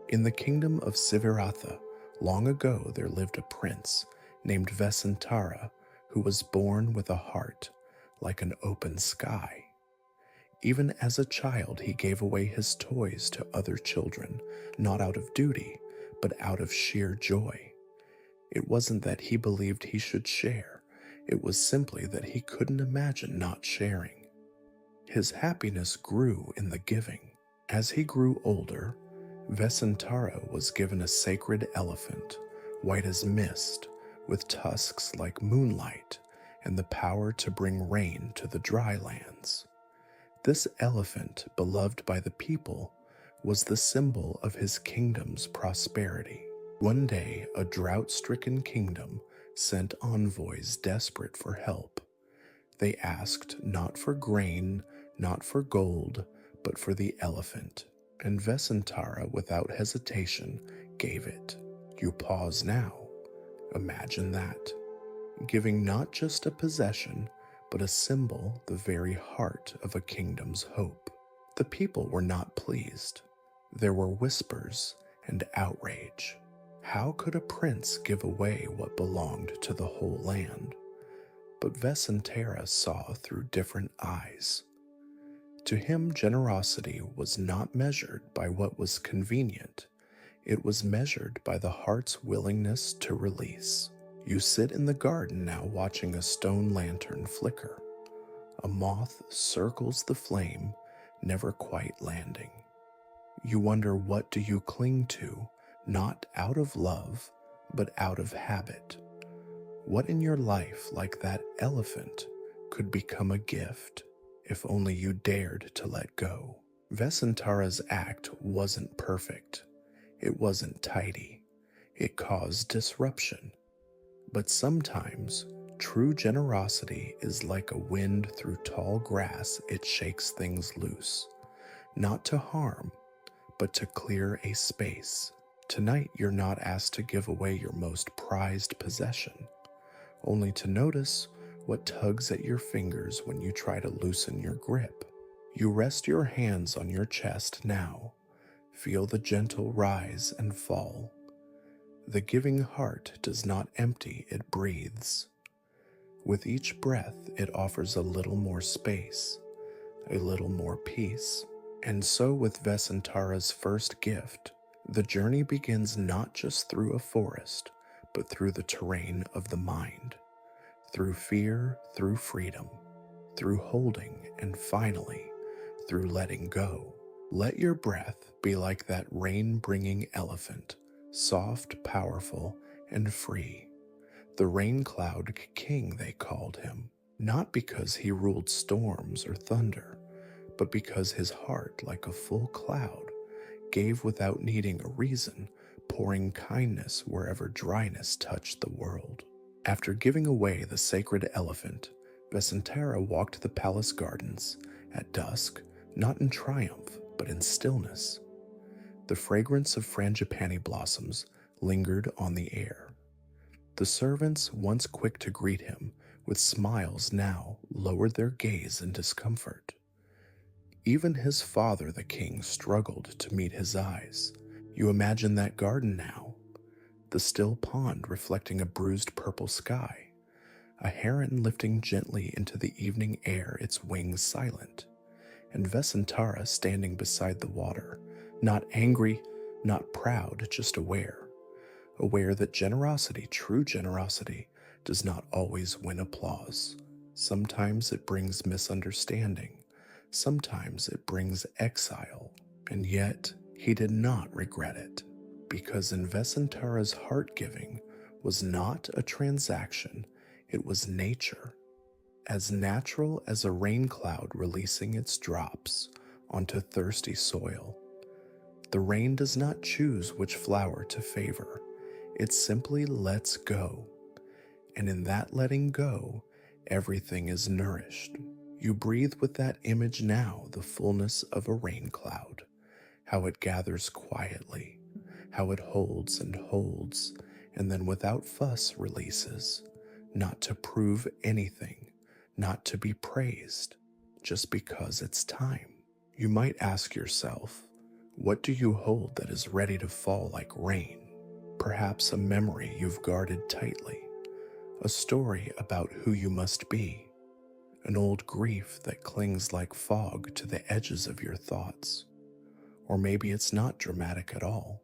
In the kingdom of Sivirattha, long ago there lived a prince named Vessantara who was born with a heart like an open sky. Even as a child, he gave away his toys to other children, not out of duty, but out of sheer joy. It wasn't that he believed he should share, it was simply that he couldn't imagine not sharing. His happiness grew in the giving. As he grew older, Vessantara was given a sacred elephant, white as mist, with tusks like moonlight, and the power to bring rain to the dry lands. This elephant, beloved by the people, was the symbol of his kingdom's prosperity. One day, a drought-stricken kingdom sent envoys desperate for help. They asked not for grain, not for gold, but for the elephant, and Vessantara, without hesitation, gave it. You pause now. Imagine that. Giving not just a possession, but a symbol, the very heart of a kingdom's hope. The people were not pleased. There were whispers and outrage. How could a prince give away what belonged to the whole land? But Vessantara saw through different eyes. To him, generosity was not measured by what was convenient. It was measured by the heart's willingness to release. You sit in the garden now watching a stone lantern flicker. A moth circles the flame, never quite landing. You wonder, what do you cling to, not out of love, but out of habit? What in your life, like that elephant, could become a gift if only you dared to let go? Vessantara's act wasn't perfect. It wasn't tidy. It caused disruption. But sometimes, true generosity is like a wind through tall grass. It shakes things loose, not to harm, but to clear a space. Tonight, you're not asked to give away your most prized possession, only to notice what tugs at your fingers when you try to loosen your grip. You rest your hands on your chest now. Feel the gentle rise and fall. The giving heart does not empty, it breathes. With each breath, it offers a little more space, a little more peace. And so with Vessantara's first gift, the journey begins not just through a forest, but through the terrain of the mind, through fear, through freedom, through holding, and finally, through letting go. Let your breath be like that rain-bringing elephant, soft, powerful, and free. The rain cloud king, they called him, not because he ruled storms or thunder, but because his heart, like a full cloud, gave without needing a reason, pouring kindness wherever dryness touched the world. After giving away the sacred elephant, Vessantara walked the palace gardens at dusk, not in triumph, but in stillness. The fragrance of frangipani blossoms lingered on the air. The servants, once quick to greet him with smiles, now lowered their gaze in discomfort. Even his father, the king, struggled to meet his eyes. You imagine that garden now, the still pond reflecting a bruised purple sky, a heron lifting gently into the evening air, its wings silent, and Vessantara standing beside the water, not angry, not proud, just aware that generosity, true generosity, does not always win applause. Sometimes it brings misunderstanding, sometimes it brings exile, and yet he did not regret it, because in Vessantara's heart-giving was not a transaction, it was nature, as natural as a rain cloud releasing its drops onto thirsty soil. The rain does not choose which flower to favor, it simply lets go, and in that letting go, everything is nourished. You breathe with that image now, the fullness of a rain cloud, how it gathers quietly, how it holds, and then without fuss releases, not to prove anything, not to be praised, just because it's time. You might ask yourself, What do you hold that is ready to fall like rain? Perhaps a memory you've guarded tightly, a story about who you must be, an old grief that clings like fog to the edges of your thoughts. Or maybe it's not dramatic at all.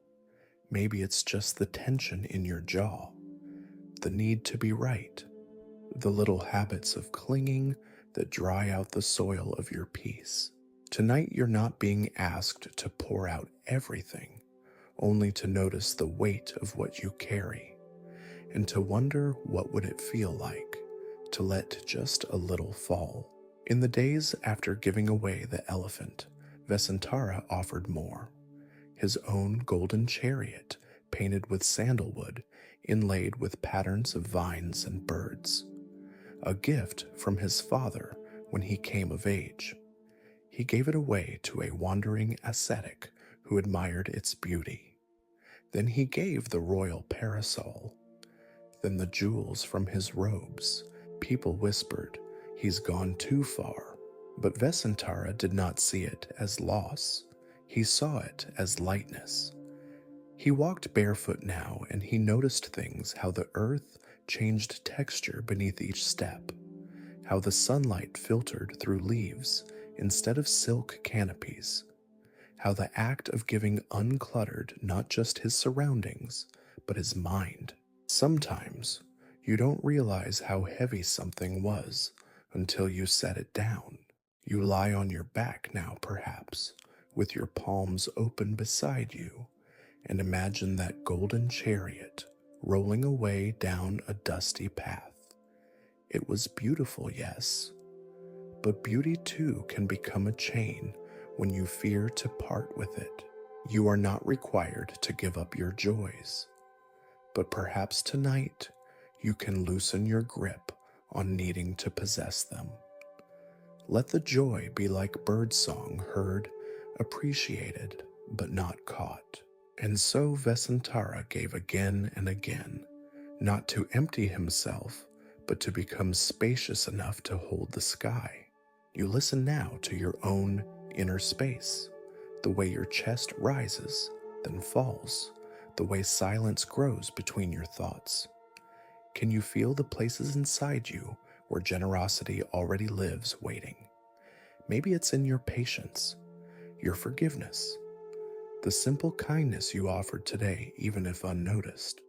Maybe it's just the tension in your jaw, the need to be right, the little habits of clinging that dry out the soil of your peace. Tonight, you're not being asked to pour out everything, only to notice the weight of what you carry, and to wonder what would it feel like to let just a little fall. In the days after giving away the elephant, Vessantara offered more. His own golden chariot, painted with sandalwood, inlaid with patterns of vines and birds. A gift from his father when he came of age. He gave it away to a wandering ascetic who admired its beauty. Then he gave the royal parasol. Then the jewels from his robes. People whispered, "He's gone too far." But Vessantara did not see it as loss. He saw it as lightness. He walked barefoot now, and he noticed things, how the earth changed texture beneath each step, how the sunlight filtered through leaves instead of silk canopies, how the act of giving uncluttered not just his surroundings, but his mind. Sometimes you don't realize how heavy something was until you set it down. You lie on your back now, perhaps, with your palms open beside you, and imagine that golden chariot rolling away down a dusty path. It was beautiful, yes, but beauty too can become a chain when you fear to part with it. You are not required to give up your joys, but perhaps tonight you can loosen your grip on needing to possess them. Let the joy be like birdsong heard, appreciated, but not caught. And so Vessantara gave again and again, not to empty himself, but to become spacious enough to hold the sky. You listen now to your own inner space, the way your chest rises, then falls, the way silence grows between your thoughts. Can you feel the places inside you where generosity already lives waiting? Maybe it's in your patience, your forgiveness, the simple kindness you offered today, even if unnoticed.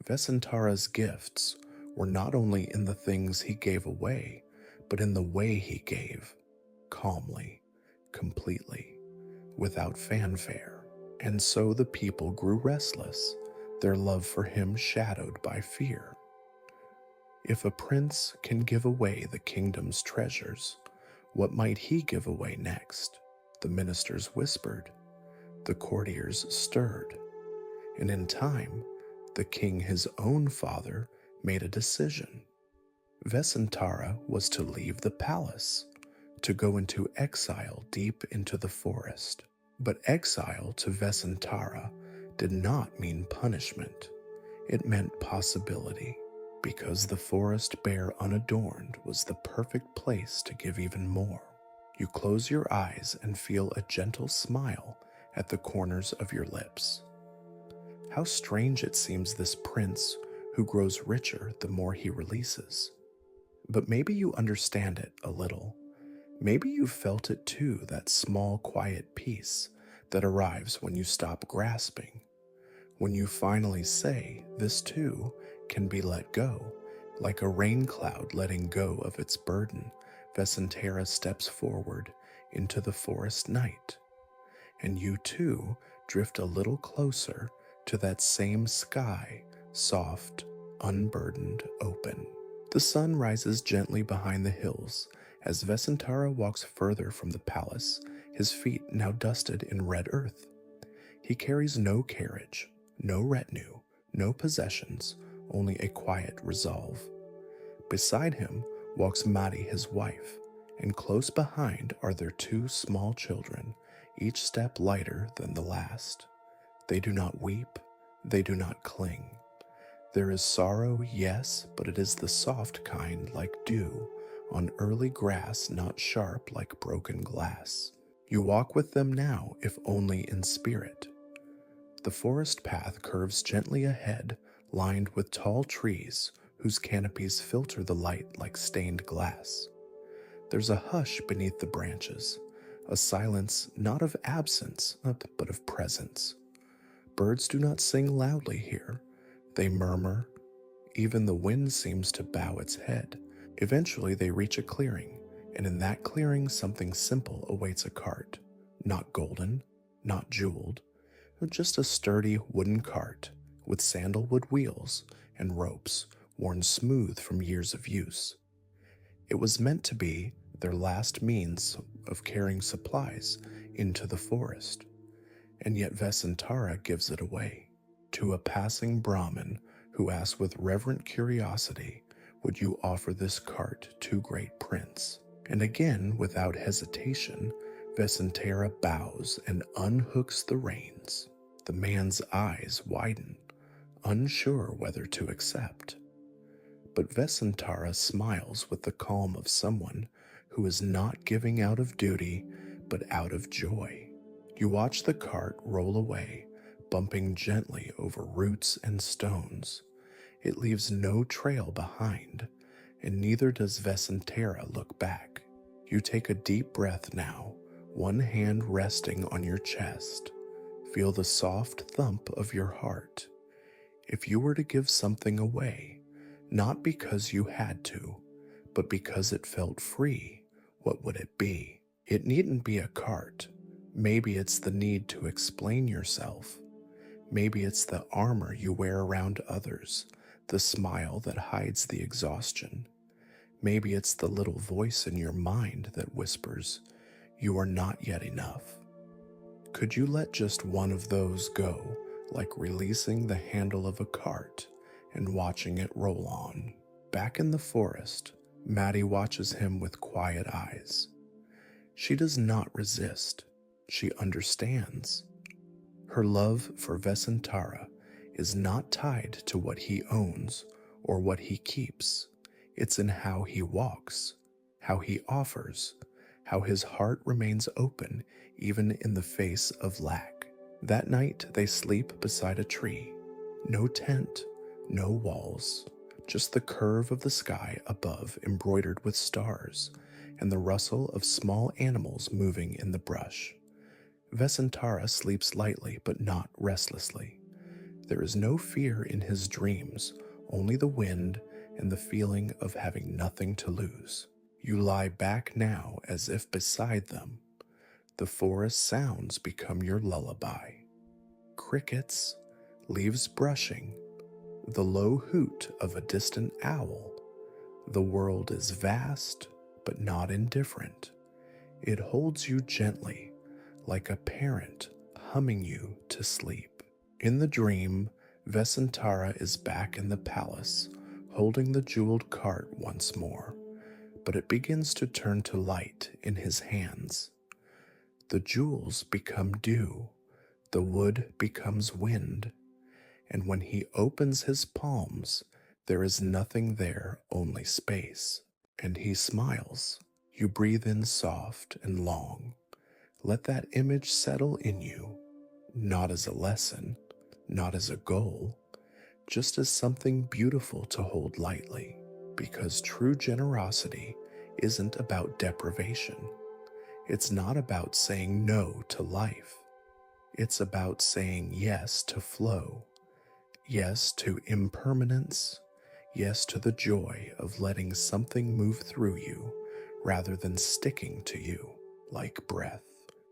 Vessantara's gifts were not only in the things he gave away, but in the way he gave, calmly, completely, without fanfare. And so the people grew restless, their love for him shadowed by fear. If a prince can give away the kingdom's treasures, what might he give away next? The ministers whispered, the courtiers stirred, and in time, the king, his own father, made a decision. Vessantara was to leave the palace, to go into exile deep into the forest. But exile to Vessantara did not mean punishment. It meant possibility, because the forest bare unadorned was the perfect place to give even more. You close your eyes and feel a gentle smile at the corners of your lips. How strange it seems, this prince who grows richer the more he releases. But maybe you understand it a little. Maybe you've felt it too, that small, quiet peace that arrives when you stop grasping. When you finally say, this too can be let go, like a rain cloud letting go of its burden, Vessantara steps forward into the forest night. And you too drift a little closer to that same sky, soft, unburdened, open. The sun rises gently behind the hills as Vessantara walks further from the palace, his feet now dusted in red earth. He carries no carriage, no retinue, no possessions, only a quiet resolve. Beside him walks Mari, his wife, and close behind are their two small children, each step lighter than the last. They do not weep, they do not cling. There is sorrow, yes, but it is the soft kind, like dew on early grass, not sharp like broken glass. You walk with them now, if only in spirit. The forest path curves gently ahead, lined with tall trees whose canopies filter the light like stained glass. There's a hush beneath the branches, a silence not of absence, but of presence. Birds do not sing loudly here. They murmur. Even the wind seems to bow its head. Eventually they reach a clearing, and in that clearing something simple awaits a cart. Not golden, not jeweled, just a sturdy wooden cart with sandalwood wheels and ropes worn smooth from years of use. It was meant to be their last means of carrying supplies into the forest, and yet Vessantara gives it away to a passing Brahmin who asks with reverent curiosity, "Would you offer this cart to great prince?" And again, without hesitation, Vessantara bows and unhooks the reins. The man's eyes widen, unsure whether to accept. But Vessantara smiles with the calm of someone who is not giving out of duty, but out of joy. You watch the cart roll away, bumping gently over roots and stones. It leaves no trail behind, and neither does Vessantara look back. You take a deep breath now, one hand resting on your chest. Feel the soft thump of your heart. If you were to give something away, not because you had to, but because it felt free, what would it be? It needn't be a cart. Maybe it's the need to explain yourself. Maybe it's the armor you wear around others, the smile that hides the exhaustion. Maybe it's the little voice in your mind that whispers, "You are not yet enough." Could you let just one of those go, like releasing the handle of a cart and watching it roll on? Back in the forest, Maddie watches him with quiet eyes. She does not resist. She understands. Her love for Vessantara is not tied to what he owns or what he keeps. It's in how he walks, how he offers, how his heart remains open even in the face of lack. That night they sleep beside a tree. No tent, no walls, just the curve of the sky above embroidered with stars and the rustle of small animals moving in the brush. Vessantara sleeps lightly but not restlessly. There is no fear in his dreams, only the wind and the feeling of having nothing to lose. You lie back now as if beside them. The forest sounds become your lullaby. Crickets, leaves brushing, the low hoot of a distant owl. The world is vast, but not indifferent. It holds you gently, like a parent humming you to sleep. In the dream, Vessantara is back in the palace, holding the jeweled cart once more, but it begins to turn to light in his hands. The jewels become dew, the wood becomes wind, and when he opens his palms, there is nothing there, only space. And he smiles. You breathe in soft and long. Let that image settle in you, not as a lesson, not as a goal, just as something beautiful to hold lightly, because true generosity isn't about deprivation. It's not about saying no to life. It's about saying yes to flow, yes to impermanence, yes to the joy of letting something move through you rather than sticking to you like breath.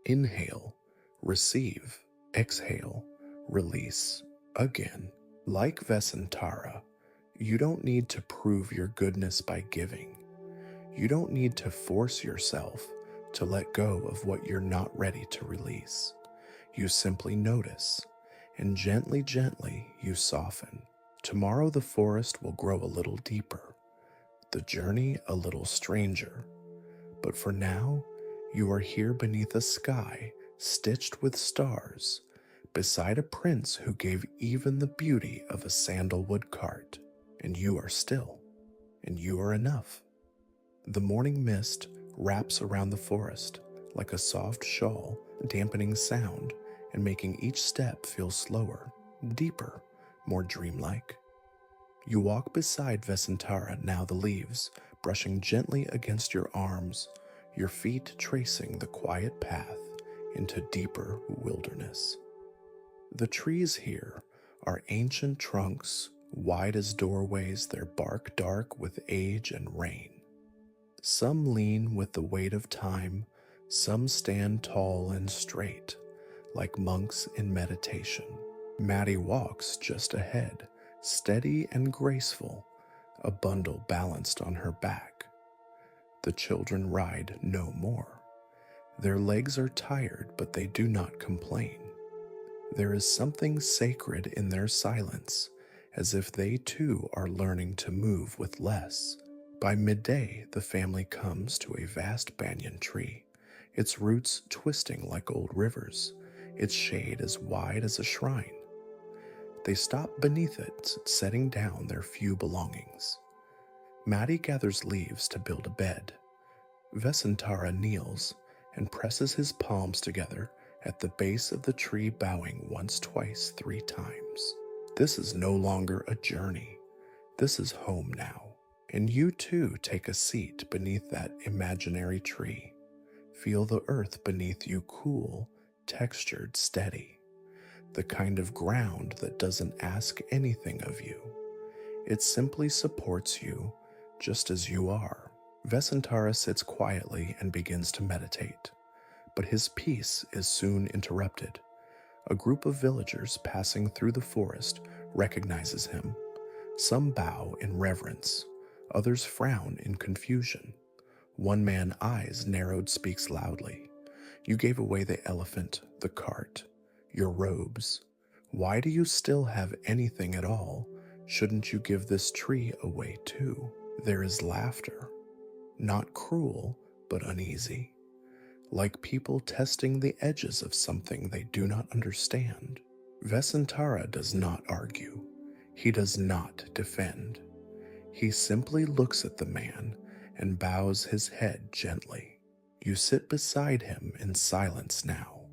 Inhale, receive, exhale, release, again. Like Vessantara, you don't need to prove your goodness by giving. You don't need to force yourself to let go of what you're not ready to release. You simply notice, and gently, gently you soften. Tomorrow the forest will grow a little deeper, the journey a little stranger. But for now, you are here beneath a sky stitched with stars, beside a prince who gave even the beauty of a sandalwood cart, and you are still, and you are enough. The morning mist wraps around the forest like a soft shawl, dampening sound and making each step feel slower, deeper, more dreamlike. You walk beside Vessantara, now the leaves brushing gently against your arms, your feet tracing the quiet path into deeper wilderness. The trees here are ancient trunks, wide as doorways, their bark dark with age and rain. Some lean with the weight of time, some stand tall and straight, like monks in meditation. Maddie walks just ahead, steady and graceful, a bundle balanced on her back. The children ride no more. Their legs are tired, but they do not complain. There is something sacred in their silence, as if they too are learning to move with less. By midday, the family comes to a vast banyan tree, its roots twisting like old rivers, its shade as wide as a shrine. They stop beneath it, setting down their few belongings. Maddie gathers leaves to build a bed. Vessantara kneels and presses his palms together at the base of the tree, bowing once, twice, 3 times. This is no longer a journey. This is home now. And you too take a seat beneath that imaginary tree. Feel the earth beneath you, cool, textured, steady. The kind of ground that doesn't ask anything of you. It simply supports you just as you are. Vessantara sits quietly and begins to meditate, but his peace is soon interrupted. A group of villagers passing through the forest recognizes him. Some bow in reverence, others frown in confusion. One man, eyes narrowed, speaks loudly. "You gave away the elephant, the cart, your robes. Why do you still have anything at all? Shouldn't you give this tree away too?" There is laughter, not cruel, but uneasy, like people testing the edges of something they do not understand. Vessantara does not argue. He does not defend. He simply looks at the man and bows his head gently. You sit beside him in silence now.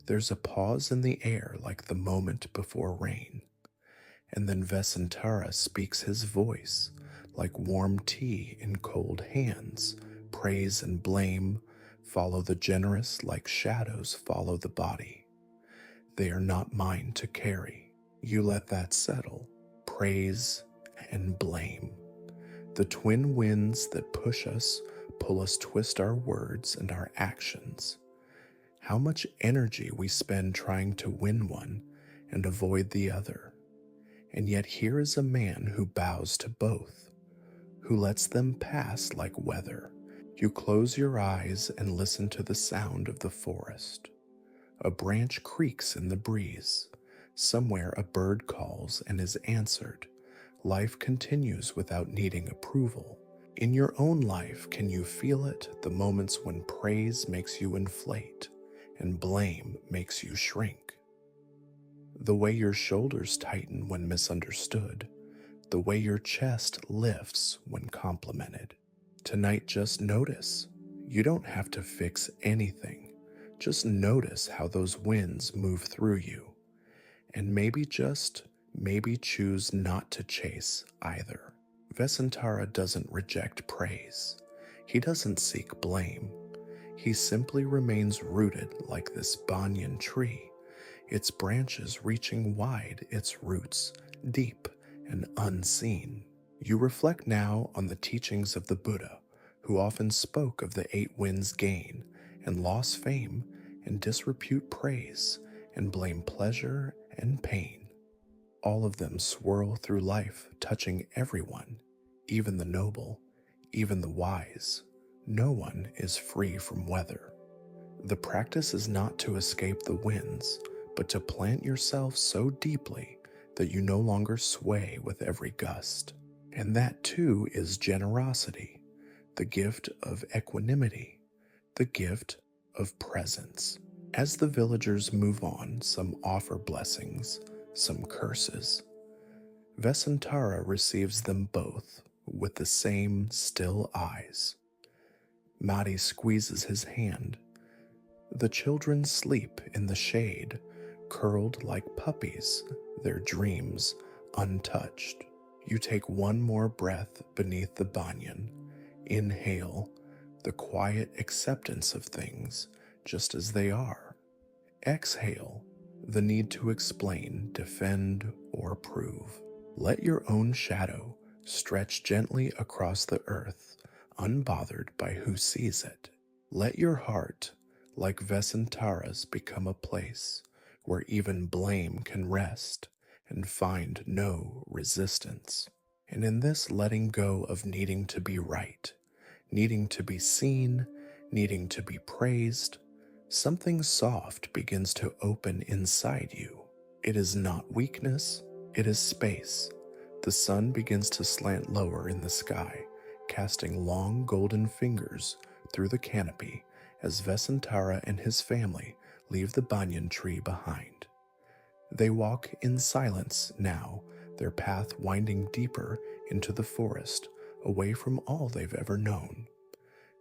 There's a pause in the air, like the moment before rain. And then Vessantara speaks, his voice like warm tea in cold hands. Praise and blame follow the generous like shadows follow the body. They are not mine to carry. You let that settle. Praise and blame. The twin winds that push us, pull us, twist our words and our actions. How much energy we spend trying to win one and avoid the other. And yet here is a man who bows to both, who lets them pass like weather. You close your eyes and listen to the sound of the forest. A branch creaks in the breeze. Somewhere a bird calls and is answered. Life continues without needing approval. In your own life, can you feel it? The moments when praise makes you inflate and blame makes you shrink. The way your shoulders tighten when misunderstood. The way your chest lifts when complimented. Tonight, just notice. You don't have to fix anything. Just notice how those winds move through you. And maybe choose not to chase either. Vessantara doesn't reject praise. He doesn't seek blame. He simply remains rooted like this banyan tree, its branches reaching wide, its roots deep and unseen. You reflect now on the teachings of the Buddha, who often spoke of the 8 winds gain and loss, fame and disrepute, praise and blame, pleasure and pain. All of them swirl through life, touching everyone, even the noble, even the wise. No one is free from weather. The practice is not to escape the winds, but to plant yourself so deeply that you no longer sway with every gust. And that too is generosity, the gift of equanimity, the gift of presence. As the villagers move on, some offer blessings, some curses. Vessantara receives them both with the same still eyes. Madi squeezes his hand, The children sleep in the shade, curled like puppies, their dreams untouched. You take one more breath beneath the banyan. Inhale the quiet acceptance of things just as they are. Exhale the need to explain, defend, or prove. Let your own shadow stretch gently across the earth, unbothered by who sees it. Let your heart, like Vessantara's, become a place where even blame can rest and find no resistance. And in this letting go of needing to be right, needing to be seen, needing to be praised, something soft begins to open inside you. It is not weakness, it is space. The sun begins to slant lower in the sky, casting long golden fingers through the canopy as Vessantara and his family leave the banyan tree behind. They walk in silence now, their path winding deeper into the forest, away from all they've ever known.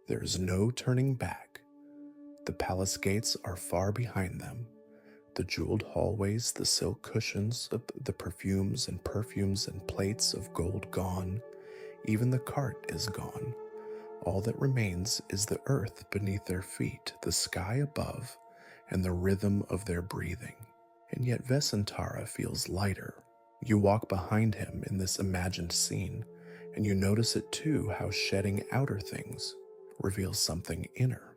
There is no turning back. The palace gates are far behind them. The jeweled hallways, the silk cushions, the perfumes and plates of gold gone. Even the cart is gone. All that remains is the earth beneath their feet, the sky above, and the rhythm of their breathing. And yet Vessantara feels lighter. You walk behind him in this imagined scene, and you notice it too, how shedding outer things reveals something inner.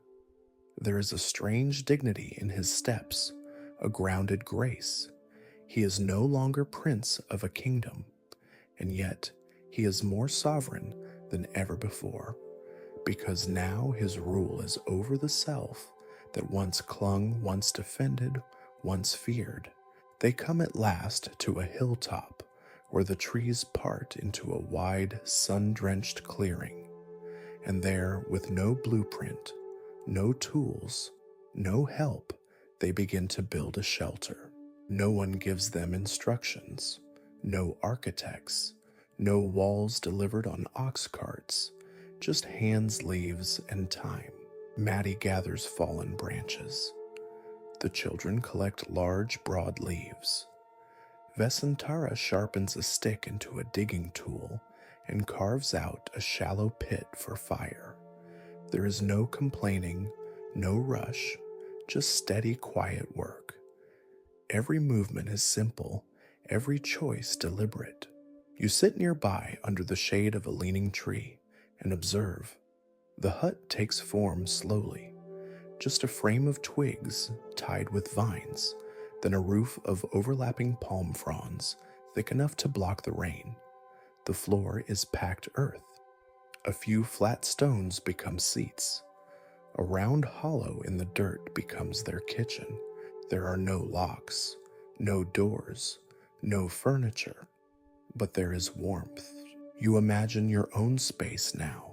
There is a strange dignity in his steps, a grounded grace. He is no longer prince of a kingdom, and yet he is more sovereign than ever before, because now his rule is over the self that once clung, once defended, once feared. They come at last to a hilltop where the trees part into a wide, sun-drenched clearing, and there, with no blueprint, no tools, no help, they begin to build a shelter. No one gives them instructions, no architects, no walls delivered on ox carts, just hands, leaves, and time. Maddie gathers fallen branches. The children collect large, broad leaves. Vessantara sharpens a stick into a digging tool and carves out a shallow pit for fire. There is no complaining, no rush, just steady, quiet work. Every movement is simple, every choice deliberate. You sit nearby under the shade of a leaning tree and observe. The hut takes form slowly, just a frame of twigs tied with vines, then a roof of overlapping palm fronds thick enough to block the rain. The floor is packed earth. A few flat stones become seats. A round hollow in the dirt becomes their kitchen. There are no locks, no doors, no furniture, but there is warmth. You imagine your own space now.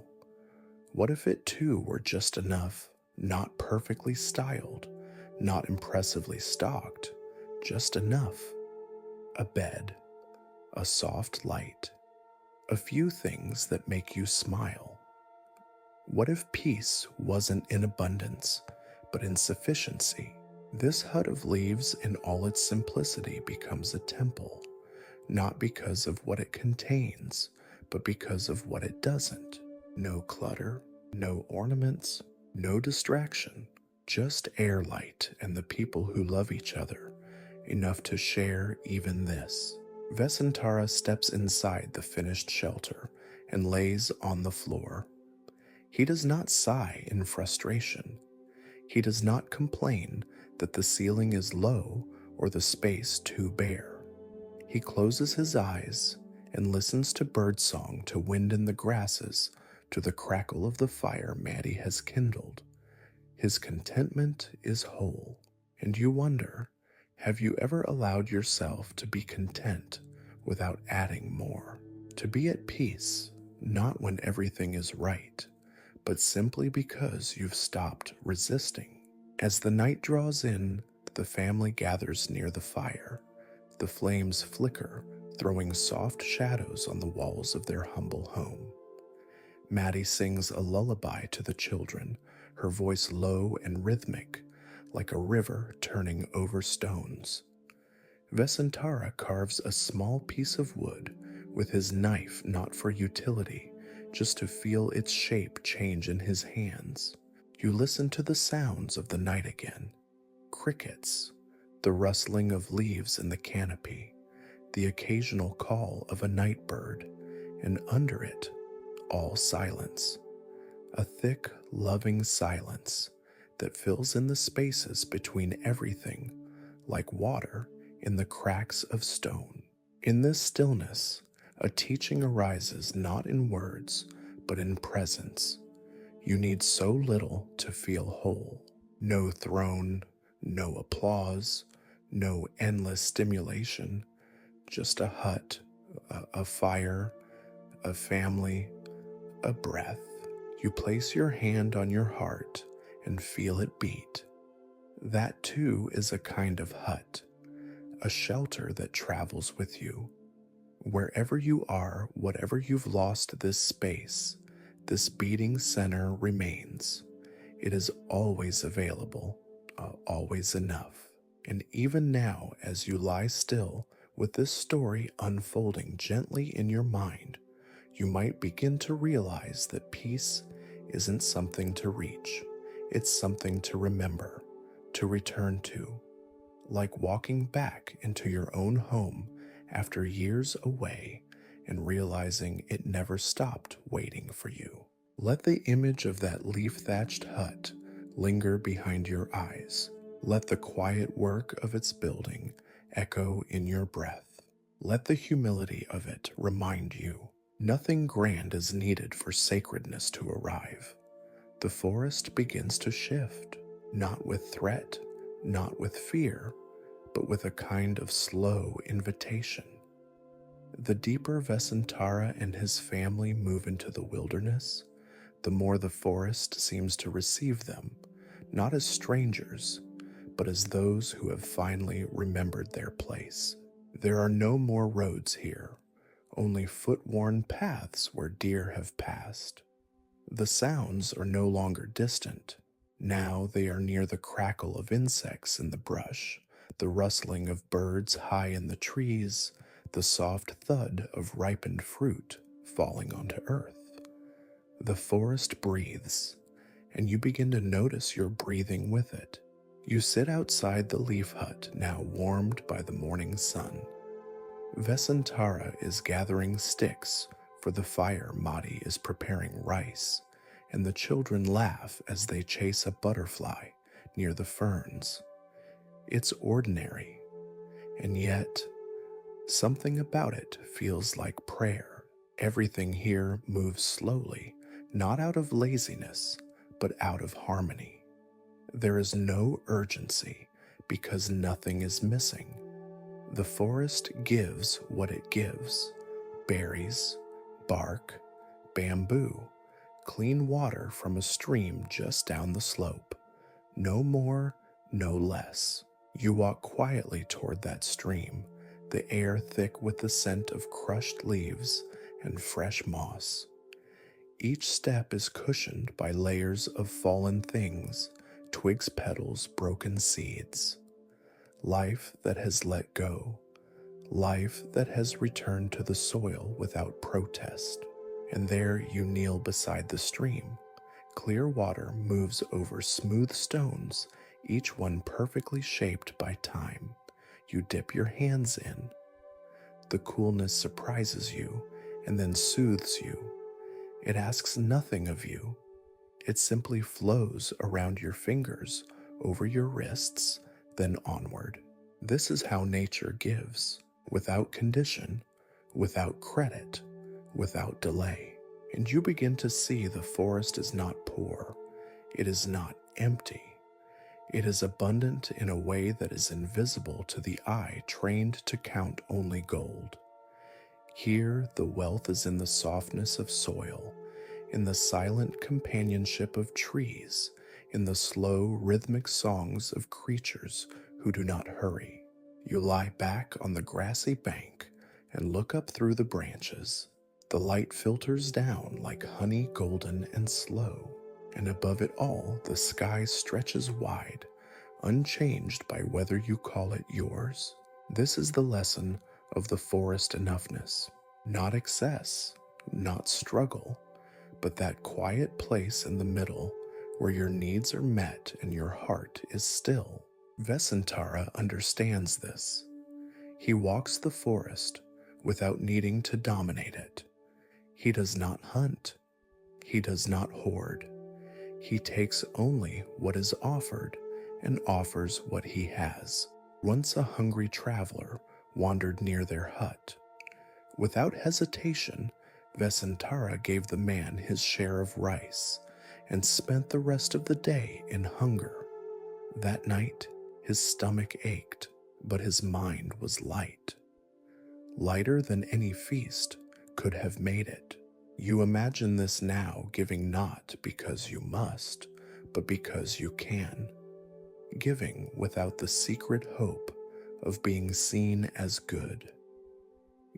What if it too were just enough, not perfectly styled, not impressively stocked, just enough? A bed, a soft light, a few things that make you smile. What if peace wasn't in abundance, but in sufficiency? This hut of leaves in all its simplicity becomes a temple, not because of what it contains, but because of what it doesn't. No clutter, no ornaments, no distraction, just air, light, and the people who love each other, enough to share even this. Vessantara steps inside the finished shelter and lays on the floor. He does not sigh in frustration. He does not complain that the ceiling is low or the space too bare. He closes his eyes and listens to birdsong, to wind in the grasses, to the crackle of the fire Maddie has kindled. His contentment is whole, and you wonder, have you ever allowed yourself to be content without adding more? To be at peace, not when everything is right, but simply because you've stopped resisting. As the night draws in, the family gathers near the fire. The flames flicker, throwing soft shadows on the walls of their humble home. Maddie sings a lullaby to the children, her voice low and rhythmic, like a river turning over stones. Vessantara carves a small piece of wood with his knife, not for utility, just to feel its shape change in his hands. You listen to the sounds of the night again. Crickets, the rustling of leaves in the canopy, the occasional call of a night bird, and under it, all silence. A thick, loving silence that fills in the spaces between everything, like water in the cracks of stone. In this stillness, a teaching arises not in words, but in presence. You need so little to feel whole. No throne, no applause, no endless stimulation, just a hut, a fire, a family, a breath. You place your hand on your heart and feel it beat. That too is a kind of hut, a shelter that travels with you. Wherever you are, whatever you've lost, this space, this beating center remains. It is always available, always enough. And even now, as you lie still with this story unfolding gently in your mind, you might begin to realize that peace isn't something to reach. It's something to remember, to return to, like walking back into your own home after years away and realizing it never stopped waiting for you. Let the image of that leaf-thatched hut linger behind your eyes. Let the quiet work of its building echo in your breath. Let the humility of it remind you nothing grand is needed for sacredness to arrive. The forest begins to shift, not with threat, not with fear, but with a kind of slow invitation. The deeper Vessantara and his family move into the wilderness, the more the forest seems to receive them, not as strangers, but as those who have finally remembered their place. There are no more roads here, only foot-worn paths where deer have passed. The sounds are no longer distant. Now they are near the crackle of insects in the brush, the rustling of birds high in the trees, the soft thud of ripened fruit falling onto earth. The forest breathes, and you begin to notice you're breathing with it. You sit outside the leaf hut, now warmed by the morning sun. Vessantara is gathering sticks for the fire. Madi is preparing rice, and the children laugh as they chase a butterfly near the ferns. It's ordinary, and yet something about it feels like prayer. Everything here moves slowly, not out of laziness, but out of harmony. There is no urgency because nothing is missing. The forest gives what it gives: berries, bark, bamboo, clean water from a stream just down the slope. No more, no less. You walk quietly toward that stream, the air thick with the scent of crushed leaves and fresh moss. Each step is cushioned by layers of fallen things, twigs, petals, broken seeds. Life that has let go, life that has returned to the soil without protest. And there you kneel beside the stream. Clear water moves over smooth stones, each one perfectly shaped by time. You dip your hands in. The coolness surprises you and then soothes you. It asks nothing of you. It simply flows around your fingers, over your wrists, then onward. This is how nature gives, without condition, without credit, without delay. And you begin to see the forest is not poor. It is not empty. It is abundant in a way that is invisible to the eye trained to count only gold. Here, the wealth is in the softness of soil, in the silent companionship of trees, in the slow, rhythmic songs of creatures who do not hurry. You lie back on the grassy bank and look up through the branches. The light filters down like honey, golden and slow, and above it all, the sky stretches wide, unchanged by whether you call it yours. This is the lesson of the forest enoughness. Not excess, not struggle, but that quiet place in the middle where your needs are met and your heart is still. Vessantara understands this. He walks the forest without needing to dominate it. He does not hunt. He does not hoard. He takes only what is offered and offers what he has. Once a hungry traveler wandered near their hut. Without hesitation, Vessantara gave the man his share of rice and spent the rest of the day in hunger. That night, his stomach ached, but his mind was light. Lighter than any feast could have made it. You imagine this now giving not because you must, but because you can. Giving without the secret hope of being seen as good.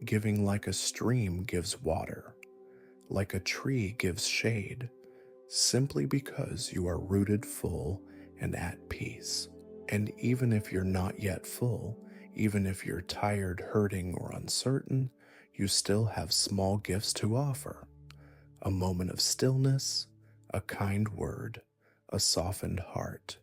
Giving like a stream gives water, like a tree gives shade, simply because you are rooted full and at peace. And even if you're not yet full, even if you're tired, hurting, or uncertain, you still have small gifts to offer. A moment of stillness, a kind word, a softened heart.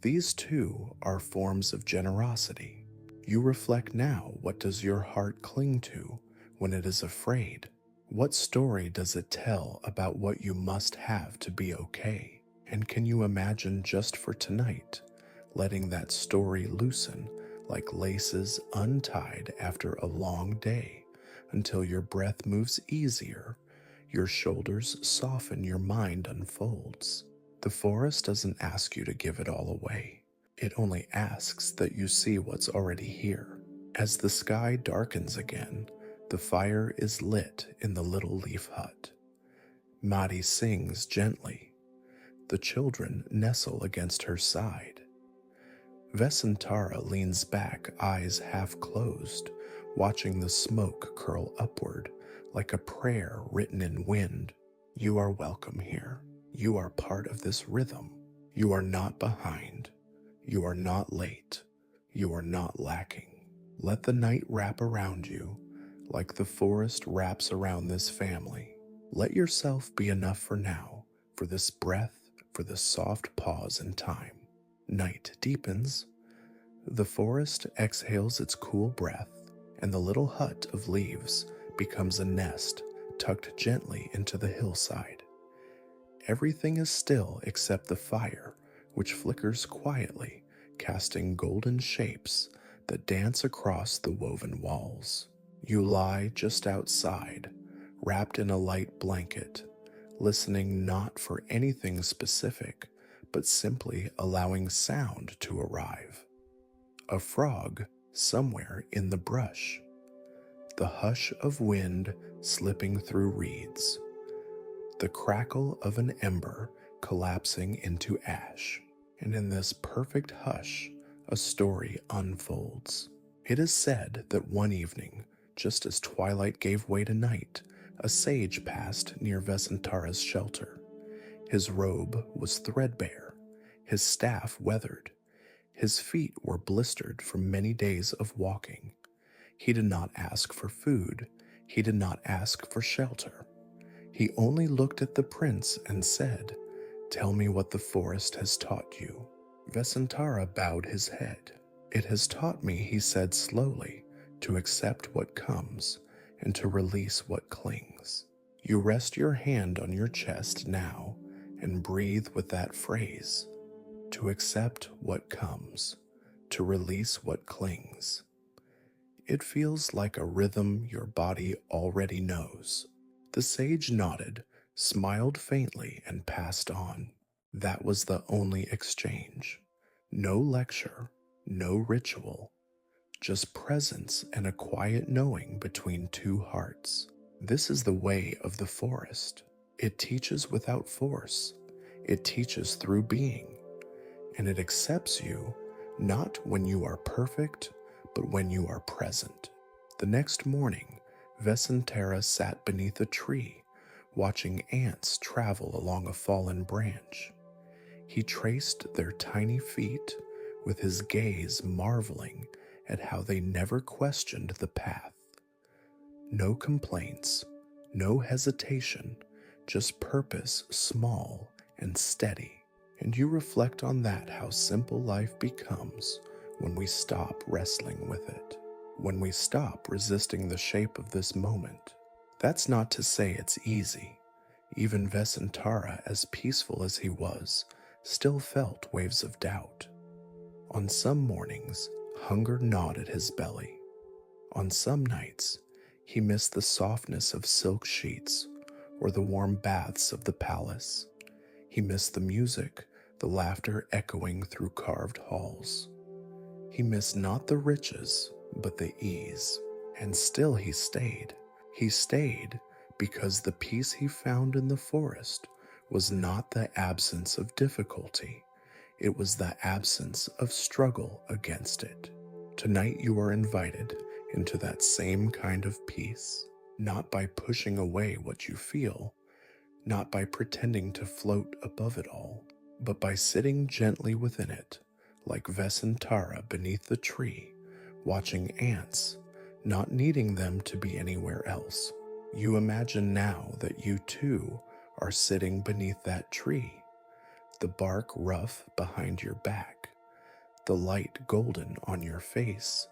These too are forms of generosity. You reflect now, what does your heart cling to when it is afraid? What story does it tell about what you must have to be okay? And can you imagine just for tonight, letting that story loosen like laces untied after a long day until your breath moves easier, your shoulders soften, your mind unfolds. The forest doesn't ask you to give it all away. It only asks that you see what's already here. As the sky darkens again, the fire is lit in the little leaf hut. Madi sings gently. The children nestle against her side. Vessantara leans back, eyes half closed, watching the smoke curl upward like a prayer written in wind. You are welcome here. You are part of this rhythm. You are not behind. You are not late. You are not lacking. Let the night wrap around you like the forest wraps around this family. Let yourself be enough for now, for this breath, for this soft pause in time. Night deepens. The forest exhales its cool breath, and the little hut of leaves becomes a nest tucked gently into the hillside. Everything is still except the fire, which flickers quietly, casting golden shapes that dance across the woven walls. You lie just outside, wrapped in a light blanket, listening not for anything specific, but simply allowing sound to arrive. A frog somewhere in the brush. The hush of wind slipping through reeds. The crackle of an ember collapsing into ash. And in this perfect hush, a story unfolds. It is said that one evening, just as twilight gave way to night, a sage passed near Vessantara's shelter. His robe was threadbare, his staff weathered, his feet were blistered from many days of walking. He did not ask for food, he did not ask for shelter. He only looked at the prince and said, "Tell me what the forest has taught you." Vessantara bowed his head. "It has taught me," he said slowly, "to accept what comes and to release what clings." You rest your hand on your chest now and breathe with that phrase. To accept what comes, to release what clings. It feels like a rhythm your body already knows. The sage nodded, smiled faintly, and passed on. That was the only exchange. No lecture, no ritual, just presence and a quiet knowing between two hearts. This is the way of the forest. It teaches without force. It teaches through being. And it accepts you not when you are perfect, but when you are present. The next morning, Vessantara sat beneath a tree, watching ants travel along a fallen branch. He traced their tiny feet with his gaze, marveling at how they never questioned the path. No complaints, no hesitation, just purpose small and steady. And you reflect on that, how simple life becomes when we stop wrestling with it, when we stop resisting the shape of this moment. That's not to say it's easy. Even Vessantara, as peaceful as he was, still felt waves of doubt. On some mornings, hunger gnawed at his belly. On some nights, he missed the softness of silk sheets or the warm baths of the palace. He missed the music, the laughter echoing through carved halls. He missed not the riches, but the ease. And still he stayed. He stayed because the peace he found in the forest was not the absence of difficulty. It was the absence of struggle against it. Tonight you are invited into that same kind of peace, not by pushing away what you feel, not by pretending to float above it all, but by sitting gently within it, like Vessantara beneath the tree, watching ants, not needing them to be anywhere else. You imagine now that you too are sitting beneath that tree, the bark rough behind your back, the light golden on your face.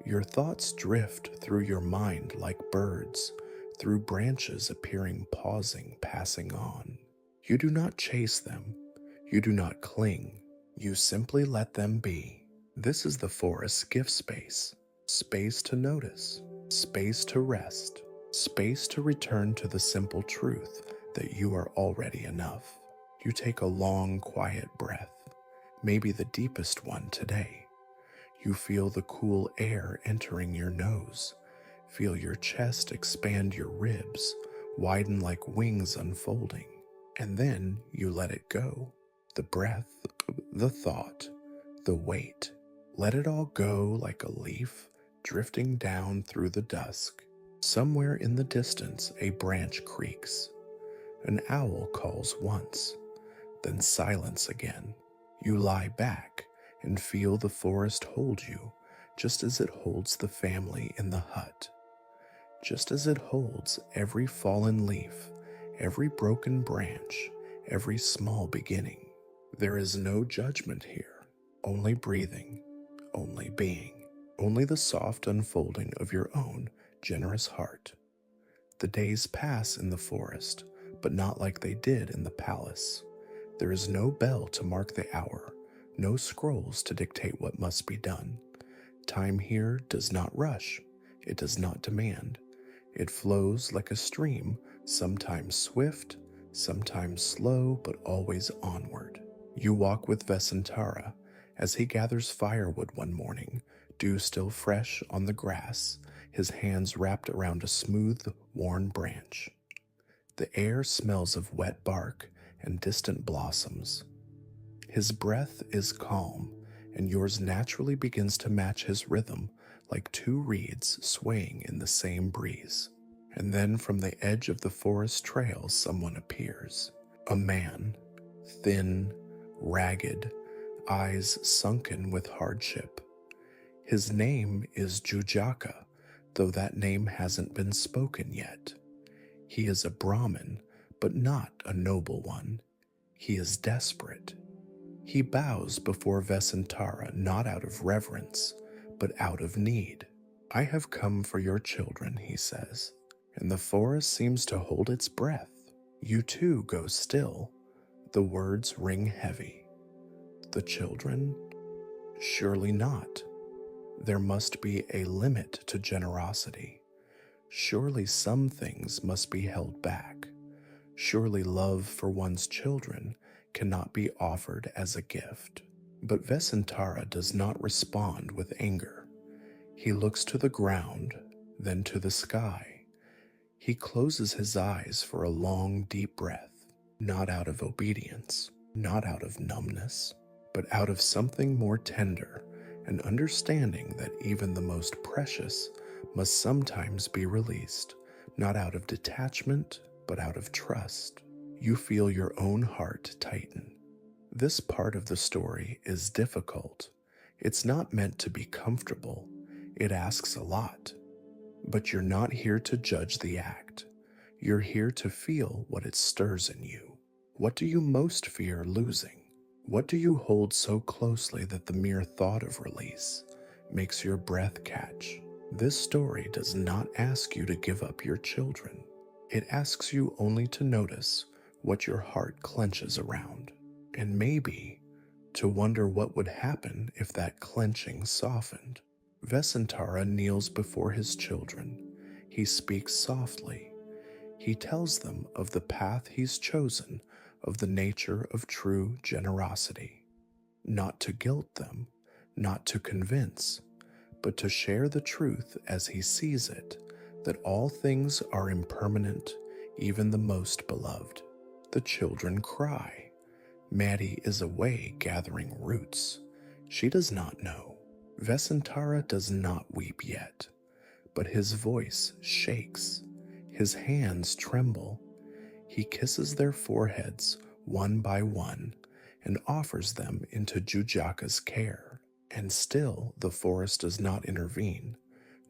Your thoughts drift through your mind like birds, through branches appearing, pausing, passing on. You do not chase them. You do not cling. You simply let them be. This is the forest's gift space. Space to notice. Space to rest. Space to return to the simple truth that you are already enough. You take a long, quiet breath, maybe the deepest one today. You feel the cool air entering your nose. Feel your chest expand, your ribs widen like wings unfolding. And then you let it go. The breath, the thought, the weight. Let it all go like a leaf drifting down through the dusk. Somewhere in the distance, a branch creaks. An owl calls once, then silence again. You lie back and feel the forest hold you, just as it holds the family in the hut, just as it holds every fallen leaf, every broken branch, every small beginning. There is no judgment here, only breathing, only being, only the soft unfolding of your own generous heart. The days pass in the forest, but not like they did in the palace. There is no bell to mark the hour, no scrolls to dictate what must be done. Time here does not rush, it does not demand. It flows like a stream, sometimes swift, sometimes slow, but always onward. You walk with Vessantara as he gathers firewood one morning, dew still fresh on the grass, his hands wrapped around a smooth, worn branch. The air smells of wet bark and distant blossoms. His breath is calm, and yours naturally begins to match his rhythm like two reeds swaying in the same breeze. And then from the edge of the forest trail someone appears. A man, thin, ragged, eyes sunken with hardship. His name is Jujaka, though that name hasn't been spoken yet. He is a Brahmin, but not a noble one. He is desperate. He bows before Vessantara not out of reverence, but out of need. I have come for your children, he says, and the forest seems to hold its breath. You too go still. The words ring heavy. The children? Surely not. There must be a limit to generosity. Surely some things must be held back. Surely love for one's children cannot be offered as a gift. But Vessantara does not respond with anger. He looks to the ground, then to the sky. He closes his eyes for a long, deep breath, not out of obedience, not out of numbness, but out of something more tender, an understanding that even the most precious must sometimes be released, not out of detachment, but out of trust. You feel your own heart tighten. This part of the story is difficult. It's not meant to be comfortable. It asks a lot. But you're not here to judge the act. You're here to feel what it stirs in you. What do you most fear losing? What do you hold so closely that the mere thought of release makes your breath catch? This story does not ask you to give up your children. It asks you only to notice what your heart clenches around, and maybe to wonder what would happen if that clenching softened. Vessantara kneels before his children. He speaks softly. He tells them of the path he's chosen, of the nature of true generosity. Not to guilt them, not to convince, but to share the truth as he sees it, that all things are impermanent, even the most beloved. The children cry. Maddie is away gathering roots. She does not know. Vessantara does not weep yet, but his voice shakes. His hands tremble. He kisses their foreheads one by one and offers them into Jujaka's care. And still the forest does not intervene.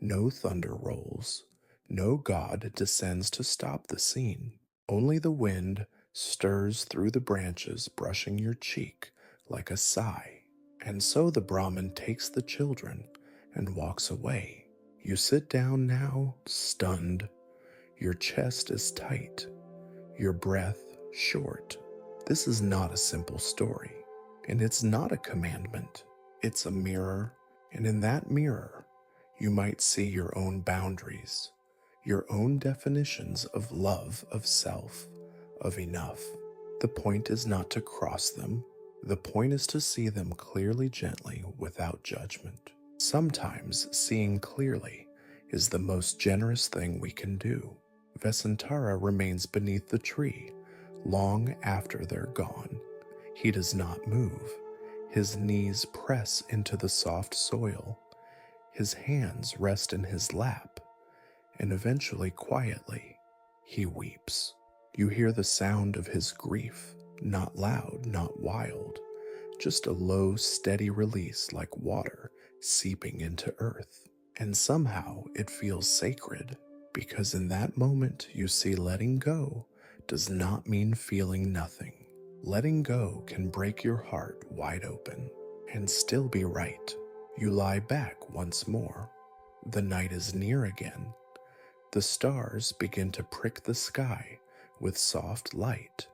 No thunder rolls. No god descends to stop the scene. Only the wind stirs through the branches, brushing your cheek like a sigh. And so the Brahmin takes the children and walks away. You sit down now, stunned. Your chest is tight, your breath short. This is not a simple story, and it's not a commandment. It's a mirror, and in that mirror, you might see your own boundaries, your own definitions of love, of self, of enough. The point is not to cross them. The point is to see them clearly, gently, without judgment. Sometimes seeing clearly is the most generous thing we can do. Vessantara remains beneath the tree long after they're gone. He does not move. His knees press into the soft soil. His hands rest in his lap, and eventually, quietly, he weeps. You hear the sound of his grief, not loud, not wild, just a low, steady release like water seeping into earth. And somehow it feels sacred, because in that moment you see letting go does not mean feeling nothing. Letting go can break your heart wide open and still be right. You lie back once more. The night is near again. The stars begin to prick the sky with soft light.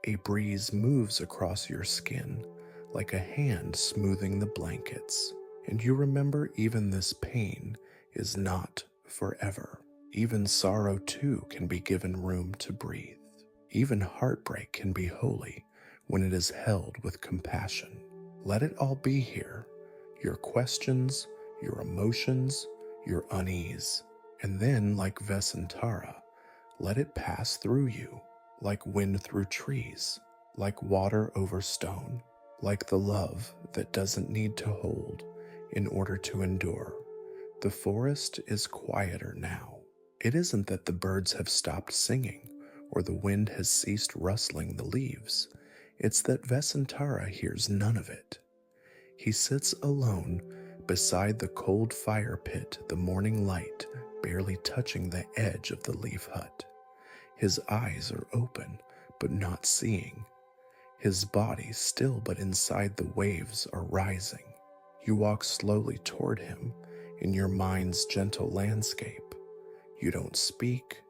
A breeze moves across your skin like a hand smoothing the blankets, and you remember even this pain is not forever. Even sorrow too can be given room to breathe. Even heartbreak can be holy when it is held with compassion. Let it all be here, your questions, your emotions, your unease, and then, like Vessantara, let it pass through you, like wind through trees, like water over stone, like the love that doesn't need to hold in order to endure. The forest is quieter now. It isn't that the birds have stopped singing or the wind has ceased rustling the leaves. It's that Vessantara hears none of it. He sits alone beside the cold fire pit, the morning light barely touching the edge of the leaf hut. His eyes are open, but not seeing. His body still, but inside the waves are rising. You walk slowly toward him in your mind's gentle landscape. You don't speak.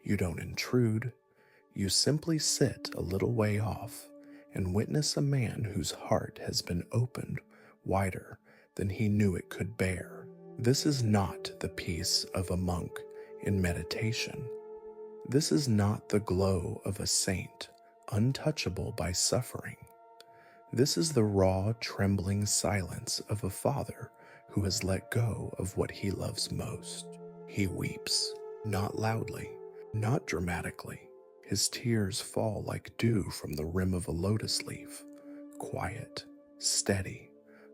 You don't intrude. You simply sit a little way off and witness a man whose heart has been opened wider than he knew it could bear. This is not the peace of a monk in meditation. This is not the glow of a saint, untouchable by suffering. This is the raw, trembling silence of a father who has let go of what he loves most. He weeps, not loudly, not dramatically. His tears fall like dew from the rim of a lotus leaf, quiet, steady,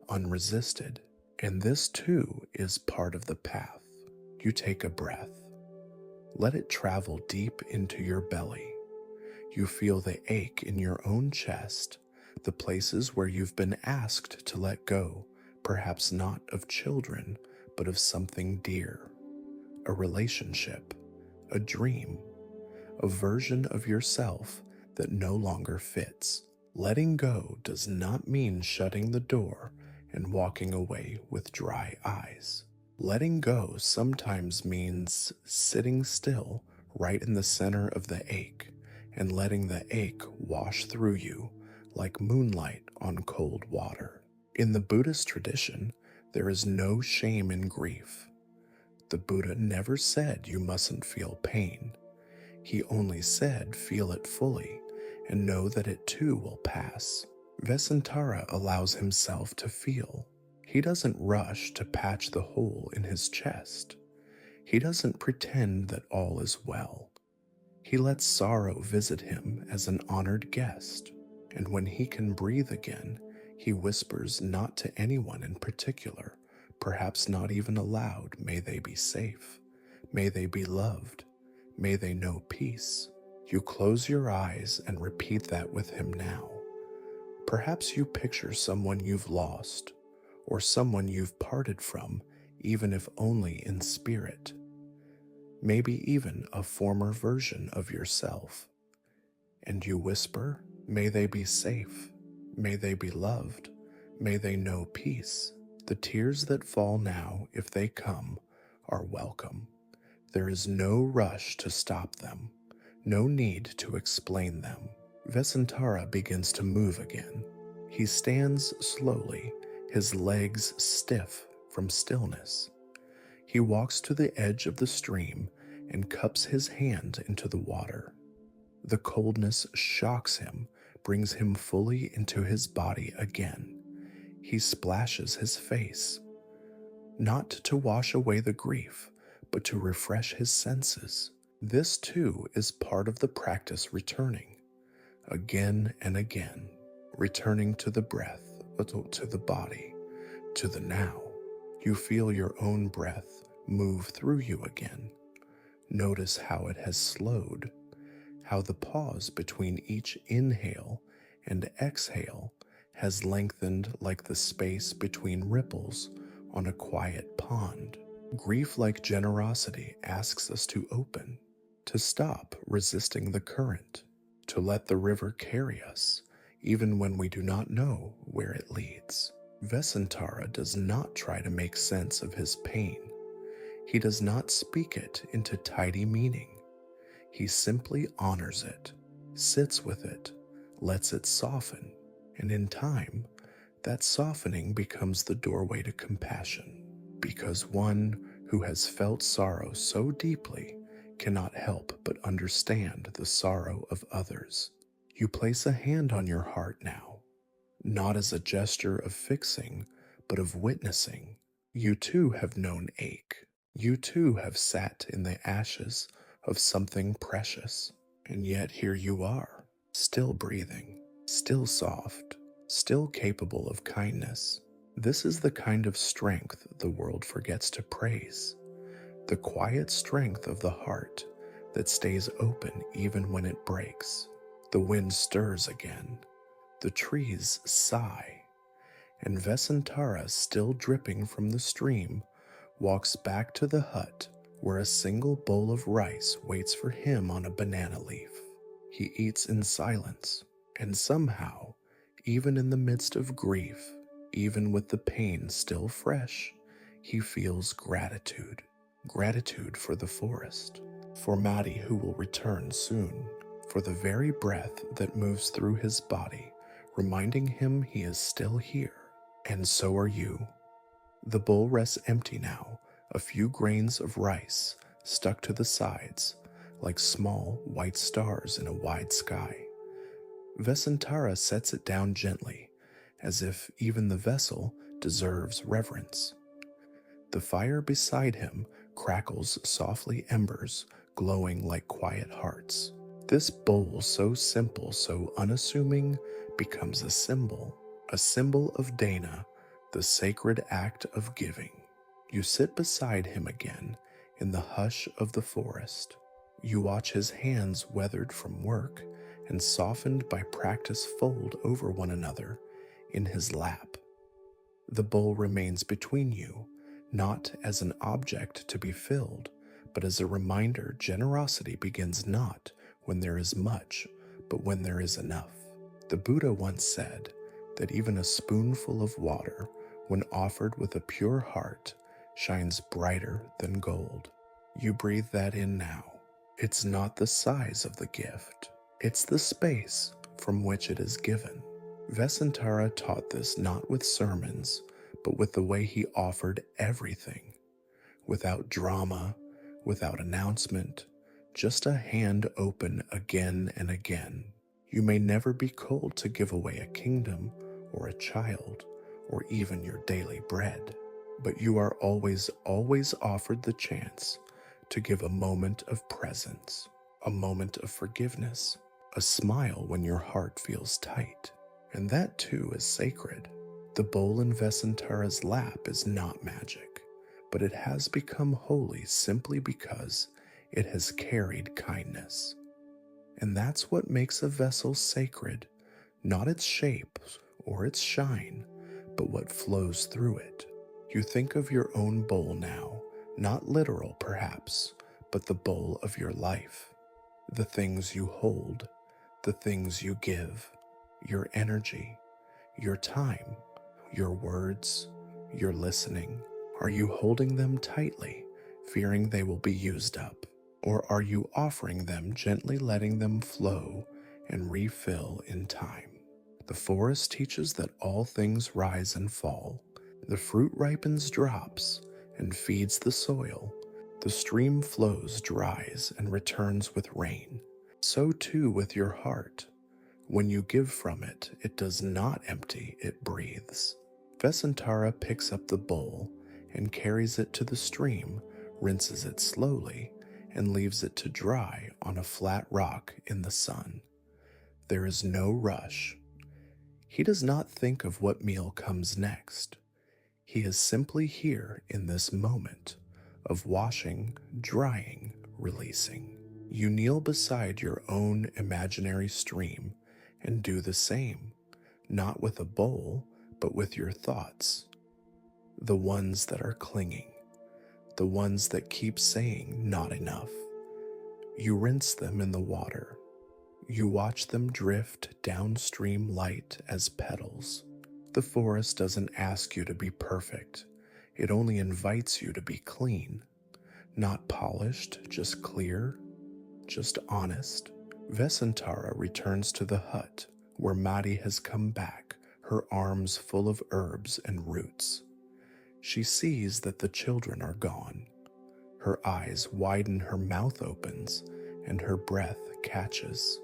unresisted. And this too is part of the path. You take a breath. Let it travel deep into your belly. You feel the ache in your own chest, the places where you've been asked to let go, perhaps not of children, but of something dear, a relationship, a dream, a version of yourself that no longer fits. Letting go does not mean shutting the door and walking away with dry eyes. Letting go sometimes means sitting still right in the center of the ache and letting the ache wash through you like moonlight on cold water. In the Buddhist tradition, there is no shame in grief. The Buddha never said you mustn't feel pain. He only said feel it fully and know that it too will pass. Vessantara allows himself to feel. He doesn't rush to patch the hole in his chest. He doesn't pretend that all is well. He lets sorrow visit him as an honored guest, and when he can breathe again, he whispers not to anyone in particular, perhaps not even aloud, may they be safe, may they be loved, may they know peace. You close your eyes and repeat that with him now. Perhaps you picture someone you've lost, or someone you've parted from, even if only in spirit. Maybe even a former version of yourself. And you whisper, may they be safe, may they be loved, may they know peace. The tears that fall now, if they come, are welcome. There is no rush to stop them, no need to explain them. Vessantara begins to move again. He stands slowly, his legs stiff from stillness. He walks to the edge of the stream and cups his hand into the water. The coldness shocks him, brings him fully into his body again. He splashes his face, not to wash away the grief, but to refresh his senses. This too is part of the practice, returning again and again, returning to the breath, to the body, to the now. You feel your own breath move through you again. Notice how it has slowed, how the pause between each inhale and exhale has lengthened like the space between ripples on a quiet pond. Grief, like generosity, asks us to open, to stop resisting the current, to let the river carry us, even when we do not know where it leads. Vessantara does not try to make sense of his pain. He does not speak it into tidy meaning. He simply honors it, sits with it, lets it soften, and in time, that softening becomes the doorway to compassion, because one who has felt sorrow so deeply cannot help but understand the sorrow of others. You place a hand on your heart now, not as a gesture of fixing, but of witnessing. You too have known ache. You too have sat in the ashes of something precious, and yet here you are, still breathing, still soft, still capable of kindness. This is the kind of strength the world forgets to praise, the quiet strength of the heart that stays open even when it breaks. The wind stirs again, the trees sigh, and Vessantara, still dripping from the stream, walks back to the hut where a single bowl of rice waits for him on a banana leaf. He eats in silence, and somehow, even in the midst of grief, even with the pain still fresh, he feels gratitude. Gratitude for the forest, for Maddie who will return soon, for the very breath that moves through his body, reminding him he is still here, and so are you. The bowl rests empty now, a few grains of rice stuck to the sides, like small white stars in a wide sky. Vessantara sets it down gently, as if even the vessel deserves reverence. The fire beside him crackles softly, embers glowing like quiet hearts. This bowl, so simple, so unassuming, becomes a symbol of Dana, the sacred act of giving. You sit beside him again in the hush of the forest. You watch his hands weathered from work and softened by practice fold over one another in his lap. The bowl remains between you, not as an object to be filled, but as a reminder generosity begins not when there is much, but when there is enough. The Buddha once said that even a spoonful of water, when offered with a pure heart, shines brighter than gold. You breathe that in now. It's not the size of the gift, it's the space from which it is given. Vessantara taught this not with sermons, but with the way he offered everything, without drama, without announcement, just a hand open again and again. You may never be called to give away a kingdom or a child or even your daily bread, but you are always offered the chance to give a moment of presence, a moment of forgiveness, a smile when your heart feels tight, and that too is sacred. The bowl in Vessantara's lap is not magic, but it has become holy simply because it has carried kindness. And that's what makes a vessel sacred, not its shape or its shine, but what flows through it. You think of your own bowl now, not literal perhaps, but the bowl of your life. The things you hold, the things you give, your energy, your time, your words, your listening. Are you holding them tightly, fearing they will be used up? Or are you offering them, gently letting them flow and refill in time? The forest teaches that all things rise and fall. The fruit ripens drops and feeds the soil. The stream flows, dries, and returns with rain. So too with your heart. When you give from it, it does not empty, it breathes. Vessantara picks up the bowl and carries it to the stream, rinses it slowly, and leaves it to dry on a flat rock in the sun. There is no rush. He does not think of what meal comes next. He is simply here in this moment of washing, drying, releasing. You kneel beside your own imaginary stream and do the same, not with a bowl, but with your thoughts, the ones that are clinging, the ones that keep saying not enough. You rinse them in the water. You watch them drift downstream light as petals. The forest doesn't ask you to be perfect. It only invites you to be clean. Not polished, just clear, just honest. Vessantara returns to the hut where Madi has come back, her arms full of herbs and roots. She sees that the children are gone. Her eyes widen, her mouth opens, and her breath catches.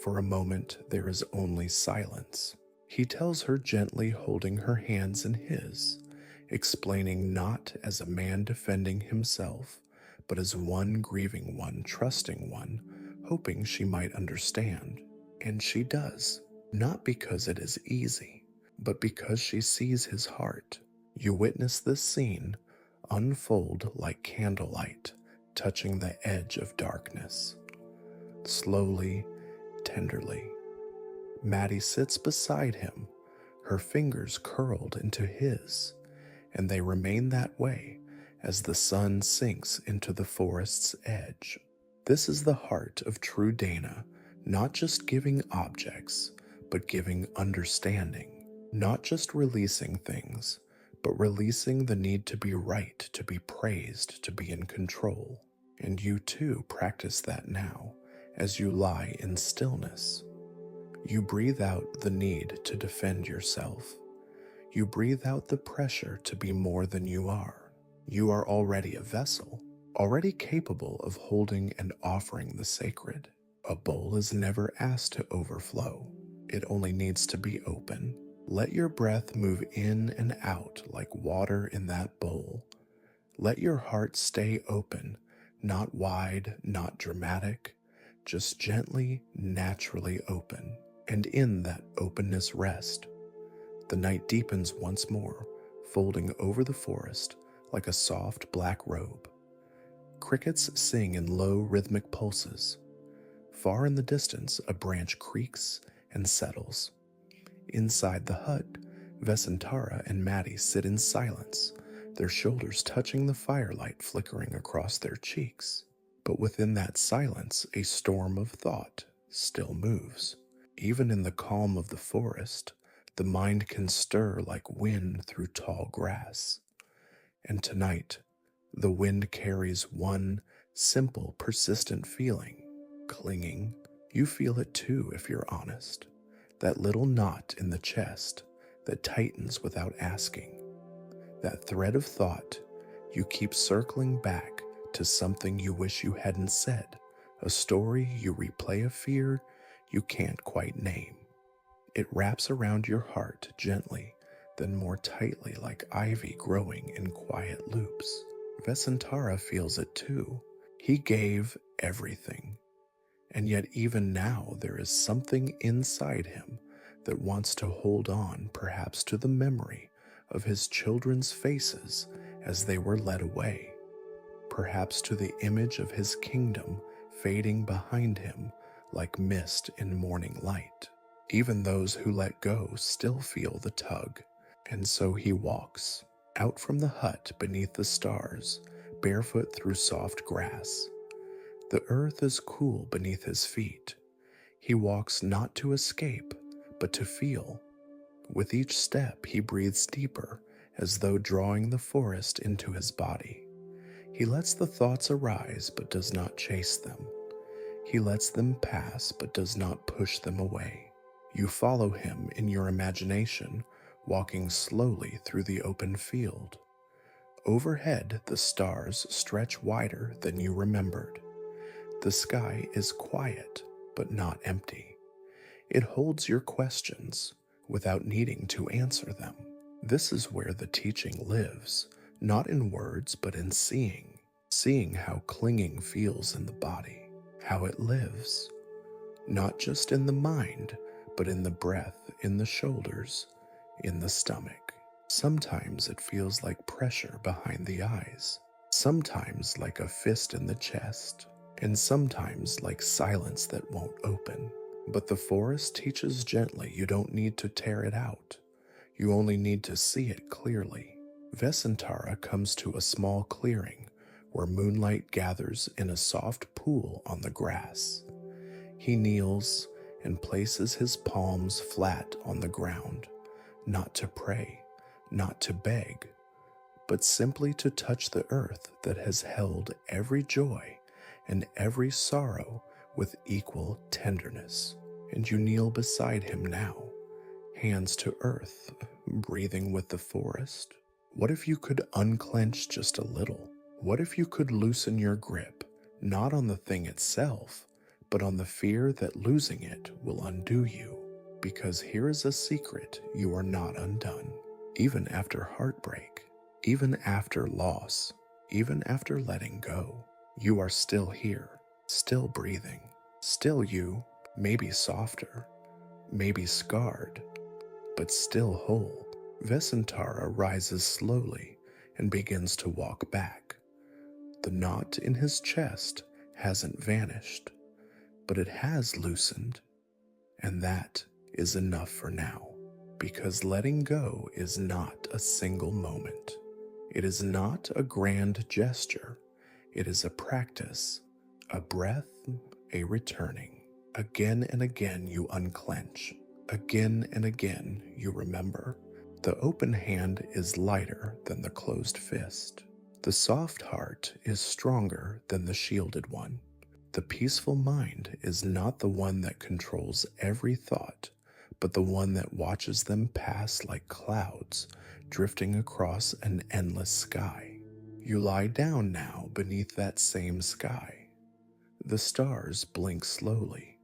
For a moment, there is only silence. He tells her gently, holding her hands in his, explaining not as a man defending himself, but as one grieving one, trusting one, hoping she might understand. And she does, not because it is easy, but because she sees his heart. You witness this scene unfold like candlelight, touching the edge of darkness. Slowly, tenderly, Maddie sits beside him, her fingers curled into his, and they remain that way as the sun sinks into the forest's edge. This is the heart of true Dana, not just giving objects, but giving understanding, not just releasing things, but releasing the need to be right, to be praised, to be in control. And you too practice that now as you lie in stillness. You breathe out the need to defend yourself. You breathe out the pressure to be more than you are. You are already a vessel, already capable of holding and offering the sacred. A bowl is never asked to overflow. It only needs to be open. Let your breath move in and out like water in that bowl. Let your heart stay open, not wide, not dramatic, just gently, naturally open. And in that openness rest. The night deepens once more, folding over the forest like a soft black robe. Crickets sing in low rhythmic pulses. Far in the distance, a branch creaks and settles. Inside the hut, Vessantara and Maddie sit in silence, their shoulders touching the firelight flickering across their cheeks. But within that silence, a storm of thought still moves. Even in the calm of the forest, the mind can stir like wind through tall grass. And tonight, the wind carries one simple, persistent feeling, clinging. You feel it too, if you're honest. That little knot in the chest that tightens without asking. That thread of thought you keep circling back to something you wish you hadn't said, a story you replay, a fear you can't quite name. It wraps around your heart gently, then more tightly like ivy growing in quiet loops. Vessantara feels it too. He gave everything. And yet even now there is something inside him that wants to hold on, perhaps to the memory of his children's faces as they were led away, perhaps to the image of his kingdom fading behind him like mist in morning light. Even those who let go still feel the tug, and so he walks out from the hut beneath the stars, barefoot through soft grass. The earth is cool beneath his feet. He walks not to escape, but to feel. With each step, he breathes deeper, as though drawing the forest into his body. He lets the thoughts arise, but does not chase them. He lets them pass, but does not push them away. You follow him in your imagination, walking slowly through the open field. Overhead, the stars stretch wider than you remembered. The sky is quiet, but not empty. It holds your questions without needing to answer them. This is where the teaching lives, not in words, but in seeing. Seeing how clinging feels in the body, how it lives, not just in the mind, but in the breath, in the shoulders, in the stomach. Sometimes it feels like pressure behind the eyes, sometimes like a fist in the chest, and sometimes like silence that won't open. But the forest teaches gently. You don't need to tear it out. You only need to see it clearly. Vessantara comes to a small clearing where moonlight gathers in a soft pool on the grass. He kneels and places his palms flat on the ground, not to pray, not to beg, but simply to touch the earth that has held every joy and every sorrow with equal tenderness. And you kneel beside him now, hands to earth, breathing with the forest. What if you could unclench just a little? What if you could loosen your grip, not on the thing itself, but on the fear that losing it will undo you? Because here is a secret: you are not undone. Even after heartbreak, even after loss, even after letting go, you are still here, still breathing, still you, maybe softer, maybe scarred, but still whole. Vessantara rises slowly and begins to walk back. The knot in his chest hasn't vanished, but it has loosened, and that is enough for now, because letting go is not a single moment. It is not a grand gesture. It is a practice, a breath, a returning. Again and again you unclench. Again and again you remember. The open hand is lighter than the closed fist. The soft heart is stronger than the shielded one. The peaceful mind is not the one that controls every thought, but the one that watches them pass like clouds drifting across an endless sky. You lie down now beneath that same sky. The stars blink slowly.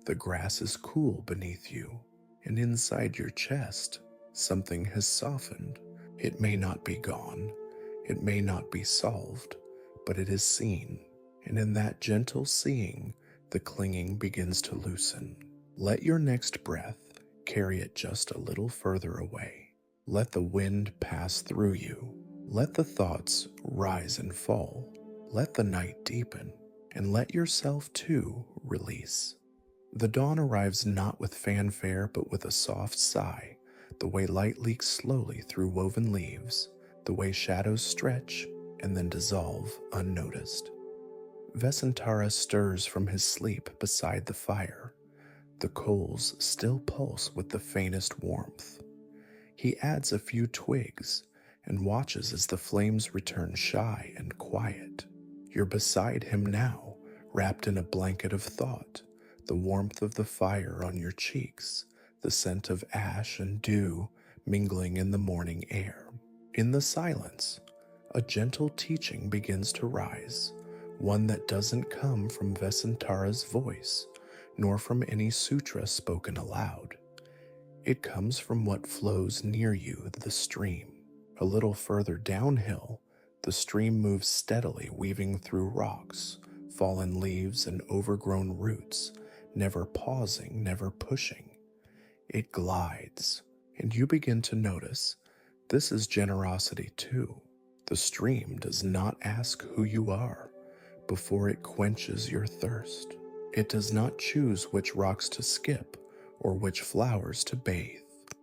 The grass is cool beneath you, and inside your chest, something has softened. It may not be gone. It may not be solved, but it is seen, and in that gentle seeing, the clinging begins to loosen. Let your next breath carry it just a little further away. Let the wind pass through you. Let the thoughts rise and fall. Let the night deepen. and let yourself too release. The dawn arrives not with fanfare but with a soft sigh, the way light leaks slowly through woven leaves, the way shadows stretch and then dissolve unnoticed. Vessantara stirs from his sleep beside the fire. The coals still pulse with the faintest warmth. He adds a few twigs and watches as the flames return shy and quiet. You're beside him now, wrapped in a blanket of thought, the warmth of the fire on your cheeks, the scent of ash and dew mingling in the morning air. In the silence, a gentle teaching begins to rise, one that doesn't come from Vessantara's voice, nor from any sutra spoken aloud. It comes from what flows near you, the stream. A little further downhill, the stream moves steadily, weaving through rocks, fallen leaves, and overgrown roots, never pausing, never pushing. It glides, and you begin to notice this is generosity too. The stream does not ask who you are before it quenches your thirst. It does not choose which rocks to skip or which flowers to bathe.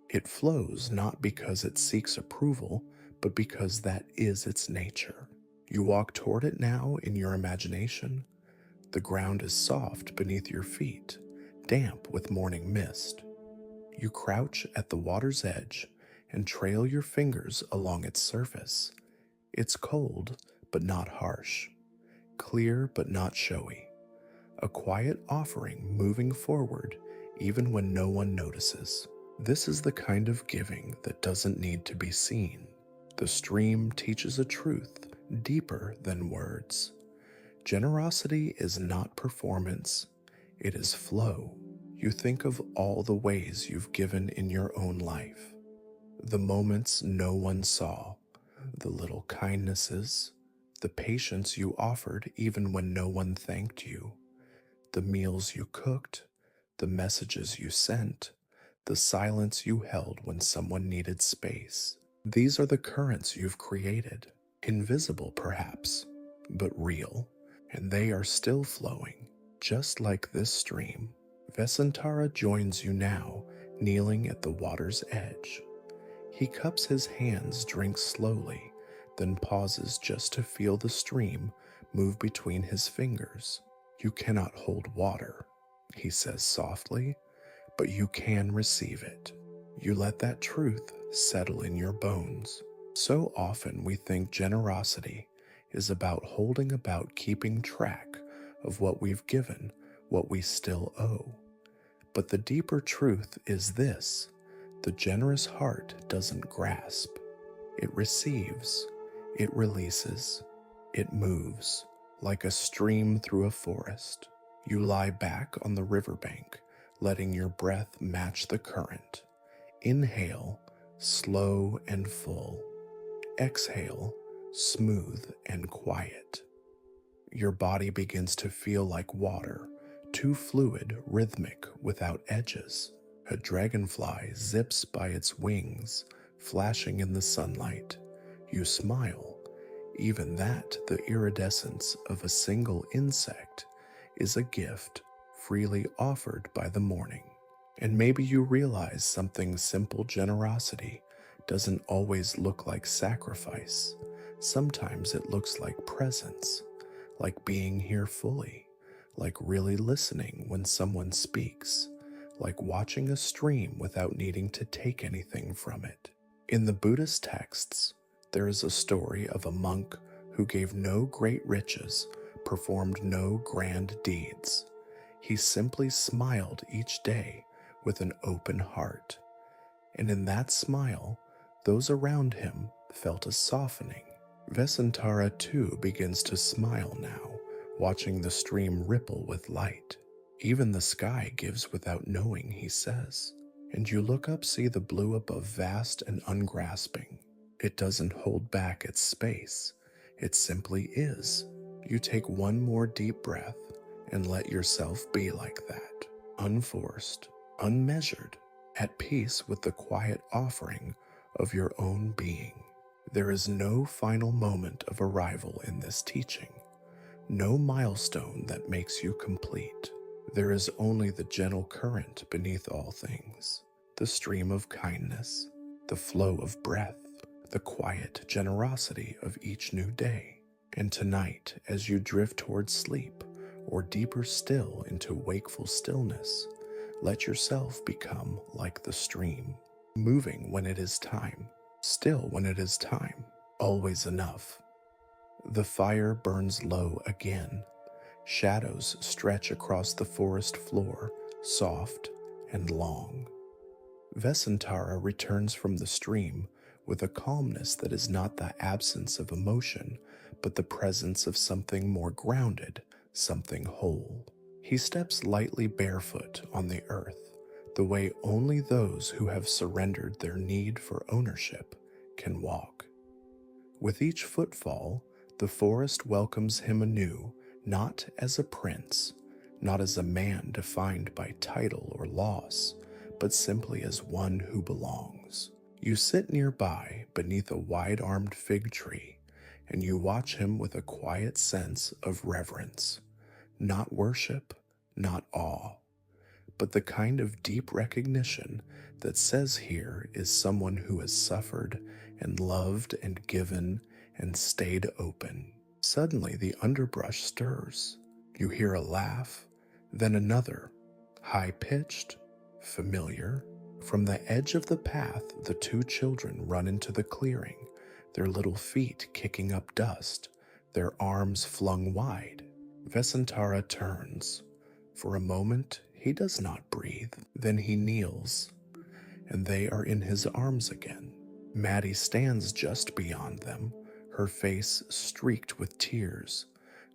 It flows not because it seeks approval, but because that is its nature. You walk toward it now in your imagination. The ground is soft beneath your feet, damp with morning mist. You crouch at the water's edge and trail your fingers along its surface. It's cold, but not harsh, clear, but not showy. A quiet offering moving forward even when no one notices. This is the kind of giving that doesn't need to be seen. The stream teaches a truth deeper than words. Generosity is not performance, it is flow. You think of all the ways you've given in your own life, the moments no one saw, the little kindnesses, the patience you offered even when no one thanked you, the meals you cooked, the messages you sent, the silence you held when someone needed space. These are the currents you've created, invisible perhaps, but real, and they are still flowing, just like this stream. Vessantara joins you now, kneeling at the water's edge. He cups his hands, drinks slowly, then pauses just to feel the stream move between his fingers. You cannot hold water, he says softly, but you can receive it. You let that truth settle in your bones. So often we think generosity is about holding, about keeping track of what we've given, what we still owe. But the deeper truth is this: the generous heart doesn't grasp. It receives, it releases, it moves, like a stream through a forest. You lie back on the riverbank, letting your breath match the current. Inhale, slow and full. Exhale, smooth and quiet. Your body begins to feel like water, too fluid, rhythmic, without edges. A dragonfly zips by its wings, flashing in the sunlight. You smile. Even that, the iridescence of a single insect, is a gift freely offered by the morning. And maybe you realize something simple: generosity doesn't always look like sacrifice. Sometimes it looks like presence, like being here fully, like really listening when someone speaks, like watching a stream without needing to take anything from it. In the Buddhist texts, there is a story of a monk who gave no great riches, performed no grand deeds. He simply smiled each day with an open heart. And in that smile, those around him felt a softening. Vessantara too begins to smile now, watching the stream ripple with light. Even the sky gives without knowing, he says. And you look up, see the blue above, vast and ungrasping. It doesn't hold back its space. It simply is. You take one more deep breath and let yourself be like that, unforced, unmeasured, at peace with the quiet offering of your own being. There is no final moment of arrival in this teaching, no milestone that makes you complete. There is only the gentle current beneath all things, the stream of kindness, the flow of breath, the quiet generosity of each new day. And tonight, as you drift towards sleep, or deeper still into wakeful stillness, let yourself become like the stream, moving when it is time, still when it is time, always enough. The fire burns low again. Shadows stretch across the forest floor, soft and long. Vessantara returns from the stream with a calmness that is not the absence of emotion, but the presence of something more grounded, something whole. He steps lightly barefoot on the earth, the way only those who have surrendered their need for ownership can walk. With each footfall, the forest welcomes him anew, not as a prince, not as a man defined by title or loss, but simply as one who belongs. You sit nearby beneath a wide-armed fig tree, and you watch him with a quiet sense of reverence. Not worship, not awe, but the kind of deep recognition that says here is someone who has suffered and loved and given and stayed open. Suddenly the underbrush stirs. You hear a laugh, then another, high-pitched, familiar. From the edge of the path, the two children run into the clearing, their little feet kicking up dust, their arms flung wide. Vessantara turns. For a moment, he does not breathe. Then he kneels, and they are in his arms again. Maddie stands just beyond them, her face streaked with tears,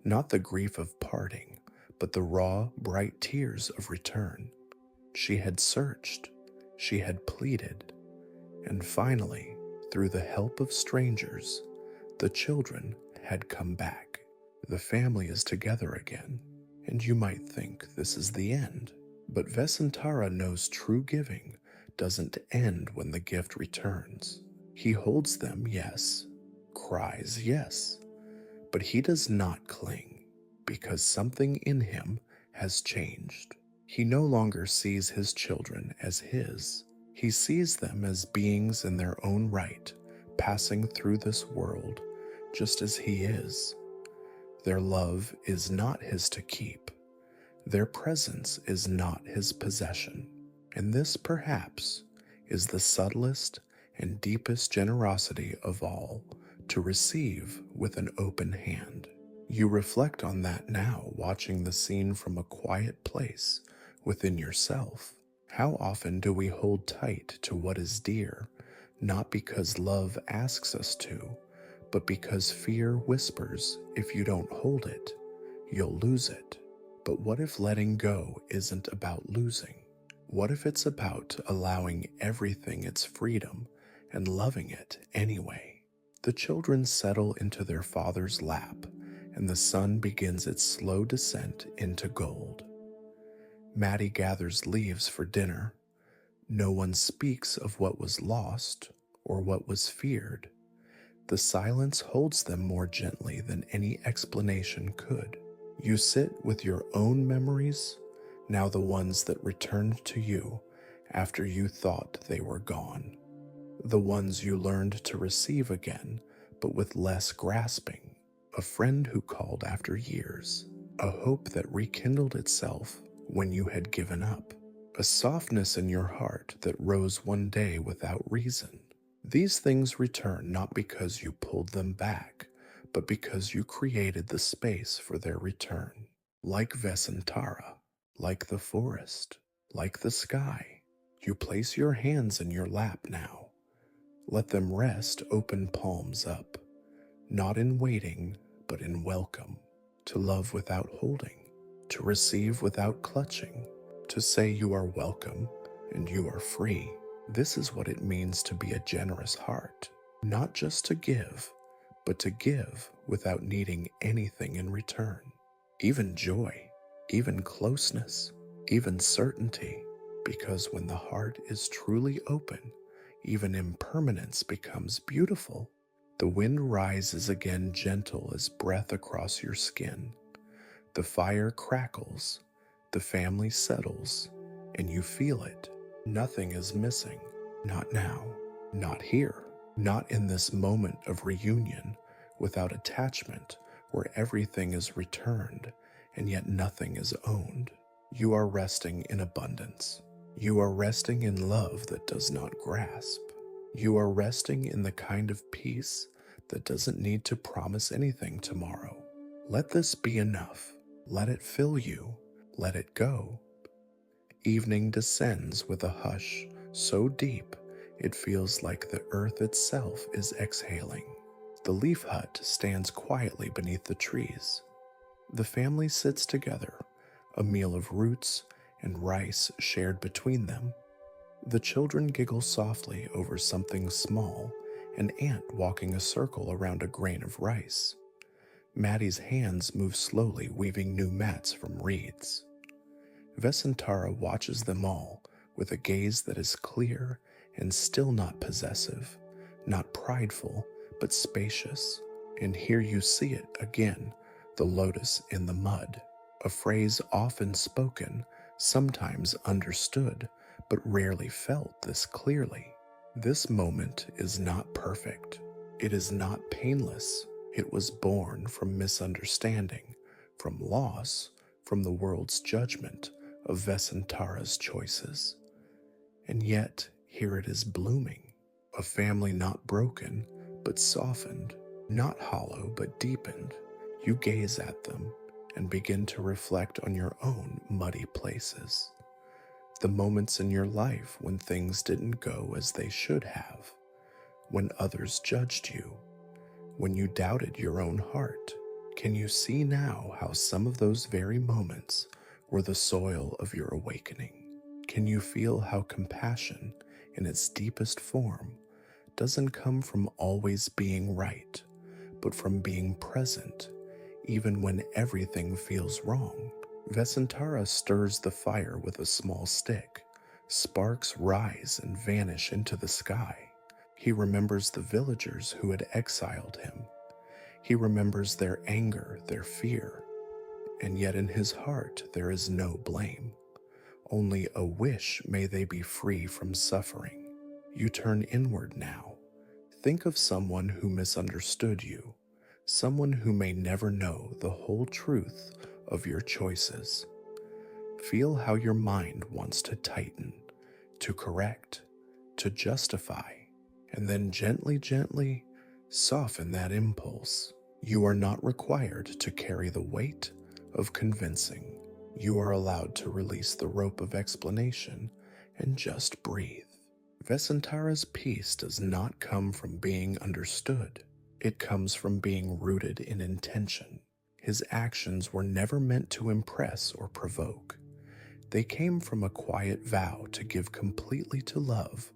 not the grief of parting, but the raw, bright tears of return. She had searched, she had pleaded, and finally, through the help of strangers, the children had come back. The family is together again, and you might think this is the end. But Vessantara knows true giving doesn't end when the gift returns. He holds them, yes, cries, yes, but he does not cling, because something in him has changed. He no longer sees his children as his. He sees them as beings in their own right, passing through this world just as he is. Their love is not his to keep. Their presence is not his possession. And this, perhaps, is the subtlest and deepest generosity of all, to receive with an open hand. You reflect on that now, watching the scene from a quiet place within yourself. How often do we hold tight to what is dear, not because love asks us to, but because fear whispers, if you don't hold it, you'll lose it. But what if letting go isn't about losing? What if it's about allowing everything its freedom and loving it anyway? The children settle into their father's lap, and the sun begins its slow descent into gold. Maddie gathers leaves for dinner. No one speaks of what was lost or what was feared. The silence holds them more gently than any explanation could. You sit with your own memories, now the ones that returned to you after you thought they were gone. The ones you learned to receive again, but with less grasping. A friend who called after years. A hope that rekindled itself when you had given up. A softness in your heart that rose one day without reason. These things return not because you pulled them back, but because you created the space for their return. Like Vessantara, like the forest, like the sky, you place your hands in your lap now. Let them rest open palms up, not in waiting, but in welcome, to love without holding, to receive without clutching, to say you are welcome and you are free. This is what it means to be a generous heart, not just to give, but to give without needing anything in return. Even joy, even closeness, even certainty, because when the heart is truly open, even impermanence becomes beautiful. The wind rises again gentle as breath across your skin. The fire crackles, the family settles, and you feel it. Nothing is missing. Not now, not here, not in this moment of reunion without attachment where everything is returned and yet nothing is owned. You are resting in abundance. You are resting in love that does not grasp. You are resting in the kind of peace that doesn't need to promise anything tomorrow. Let this be enough. Let it fill you. Let it go. Evening descends with a hush so deep it feels like the earth itself is exhaling. The leaf hut stands quietly beneath the trees. The family sits together, a meal of roots and rice shared between them. The children giggle softly over something small, an ant walking a circle around a grain of rice. Maddie's hands move slowly, weaving new mats from reeds. Vessantara watches them all with a gaze that is clear and still not possessive, not prideful, but spacious. And here you see it again, the lotus in the mud, a phrase often spoken, sometimes understood, but rarely felt this clearly. This moment is not perfect. It is not painless. It was born from misunderstanding, from loss, from the world's judgment of Vessantara's choices. And yet, here it is blooming, a family not broken, but softened, not hollow, but deepened. You gaze at them and begin to reflect on your own muddy places, the moments in your life when things didn't go as they should have, when others judged you, when you doubted your own heart. Can you see now how some of those very moments were the soil of your awakening? Can you feel how compassion, in its deepest form, doesn't come from always being right, but from being present, even when everything feels wrong? Vessantara stirs the fire with a small stick. Sparks rise and vanish into the sky. He remembers the villagers who had exiled him. He remembers their anger, their fear, and yet in his heart there is no blame. Only a wish may they be free from suffering. You turn inward now. Think of someone who misunderstood you, someone who may never know the whole truth of your choices. Feel how your mind wants to tighten, to correct, to justify, and then gently soften that impulse. You are not required to carry the weight of convincing. You are allowed to release the rope of explanation and just breathe. Vessantara's peace does not come from being understood. It comes from being rooted in intention. His actions were never meant to impress or provoke. They came from a quiet vow to give completely to love,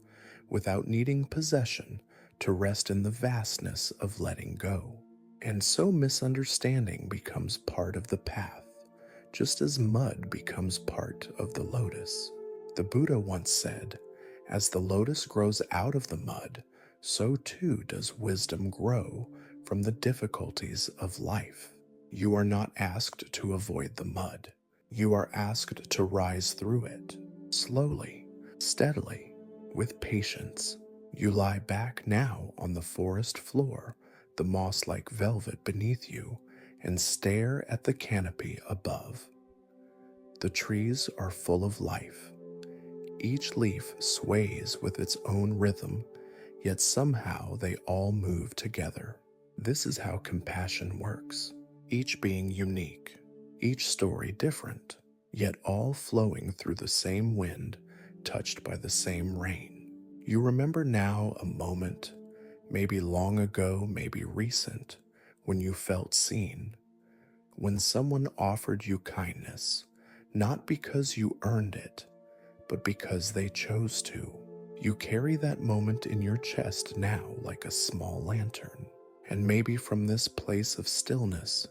without needing possession, to rest in the vastness of letting go. And so misunderstanding becomes part of the path, just as mud becomes part of the lotus. The Buddha once said, "As the lotus grows out of the mud, so too does wisdom grow from the difficulties of life." You are not asked to avoid the mud. You are asked to rise through it, slowly, steadily, with patience. You lie back now on the forest floor, the moss-like velvet beneath you, and stare at the canopy above. The trees are full of life. Each leaf sways with its own rhythm, yet somehow they all move together. This is how compassion works, each being unique, each story different, yet all flowing through the same wind, touched by the same rain. You remember now a moment, maybe long ago, maybe recent, when you felt seen, when someone offered you kindness, not because you earned it, but because they chose to. You carry that moment in your chest now like a small lantern, and maybe from this place of stillness,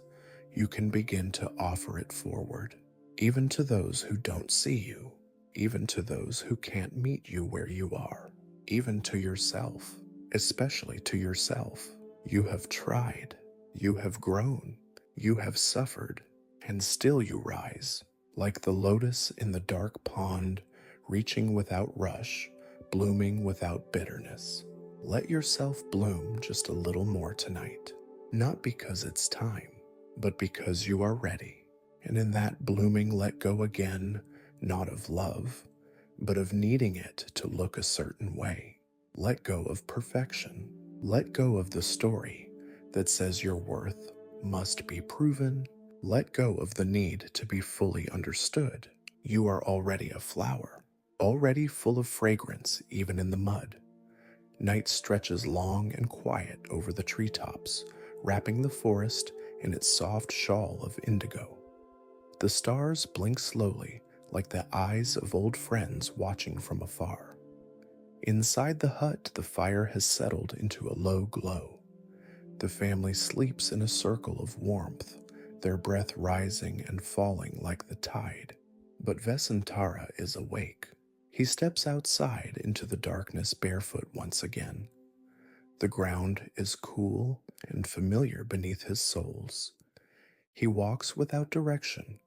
you can begin to offer it forward, even to those who don't see you, even to those who can't meet you where you are, even to yourself, especially to yourself. You have tried, you have grown, you have suffered, And still you rise, like the lotus in the dark pond, reaching without rush, blooming without bitterness. Let yourself bloom just a little more tonight, not because it's time, but because you are ready. And in that blooming, let go again, not of love, but of needing it to look a certain way. Let go of perfection. Let go of the story that says your worth must be proven. Let go of the need to be fully understood. You are already a flower, already full of fragrance even in the mud. Night stretches long and quiet over the treetops, wrapping the forest in its soft shawl of indigo. The stars blink slowly, like the eyes of old friends watching from afar. Inside the hut, the fire has settled into a low glow. The family sleeps in a circle of warmth, their breath rising and falling like the tide. But Vessantara is awake. He steps outside into the darkness barefoot once again. The ground is cool and familiar beneath his soles. He walks without direction,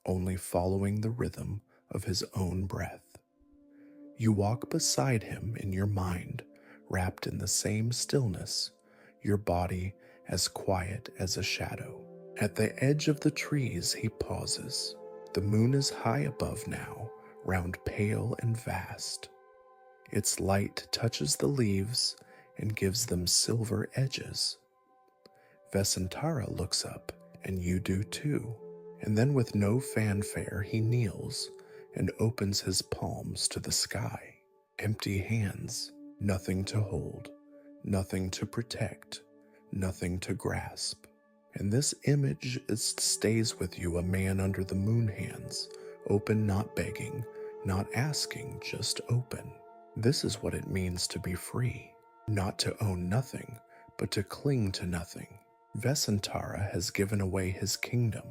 only following the rhythm of his own breath. You walk beside him in your mind, wrapped in the same stillness, your body as quiet as a shadow. At the edge of the trees he pauses. The moon is high above now, round pale and vast. Its light touches the leaves and gives them silver edges. Vessantara looks up, and you do too. And then with no fanfare he kneels and opens his palms to the sky. Empty hands, nothing to hold, nothing to protect, nothing to grasp. And this image stays with you, a man under the moon hands, open, not begging, not asking, just open. This is what it means to be free, not to own nothing, but to cling to nothing. Vessantara has given away his kingdom,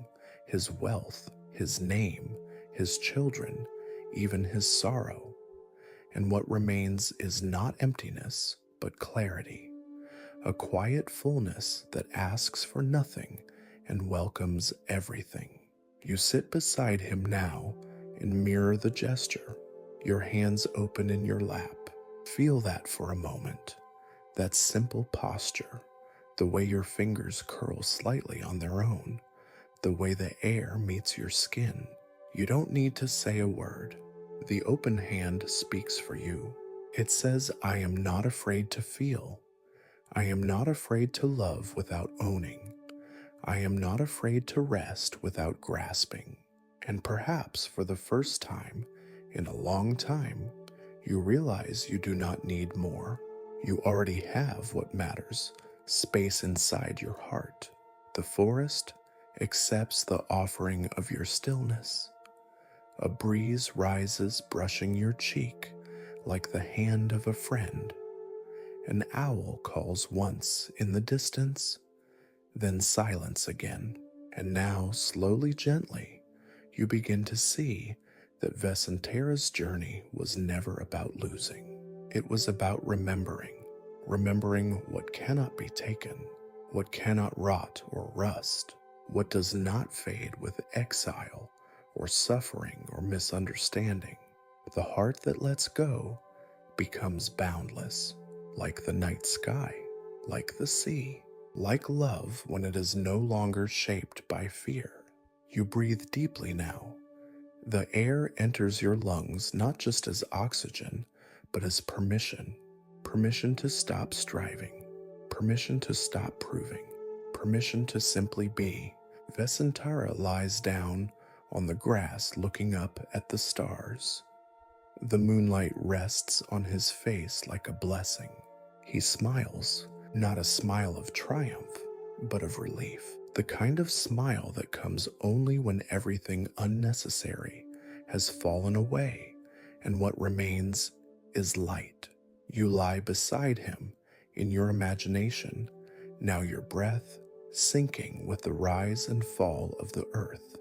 his wealth, his name, his children, even his sorrow. And what remains is not emptiness, but clarity, a quiet fullness that asks for nothing and welcomes everything. You sit beside him now and mirror the gesture, your hands open in your lap. Feel that for a moment, that simple posture, the way your fingers curl slightly on their own, the way the air meets your skin. You don't need to say a word. The open hand speaks for you. It says, I am not afraid to feel. I am not afraid to love without owning. I am not afraid to rest without grasping. And perhaps for the first time in a long time, you realize you do not need more. You already have what matters, space inside your heart. The forest accepts the offering of your stillness. A breeze rises, brushing your cheek like the hand of a friend. An owl calls once in the distance, then silence again. And now, slowly, gently, you begin to see that Vessantara's journey was never about losing. It was about remembering what cannot be taken, what cannot rot or rust, what does not fade with exile or suffering or misunderstanding. The heart that lets go becomes boundless, like the night sky, like the sea, like love when it is no longer shaped by fear. You breathe deeply now. The air enters your lungs not just as oxygen, but as permission. Permission to stop striving, permission to stop proving, permission to simply be. Vessantara lies down on the grass looking up at the stars. The moonlight rests on his face like a blessing. He smiles, not a smile of triumph, but of relief. The kind of smile that comes only when everything unnecessary has fallen away and what remains is light. You lie beside him in your imagination, now your breath sinking with the rise and fall of the earth.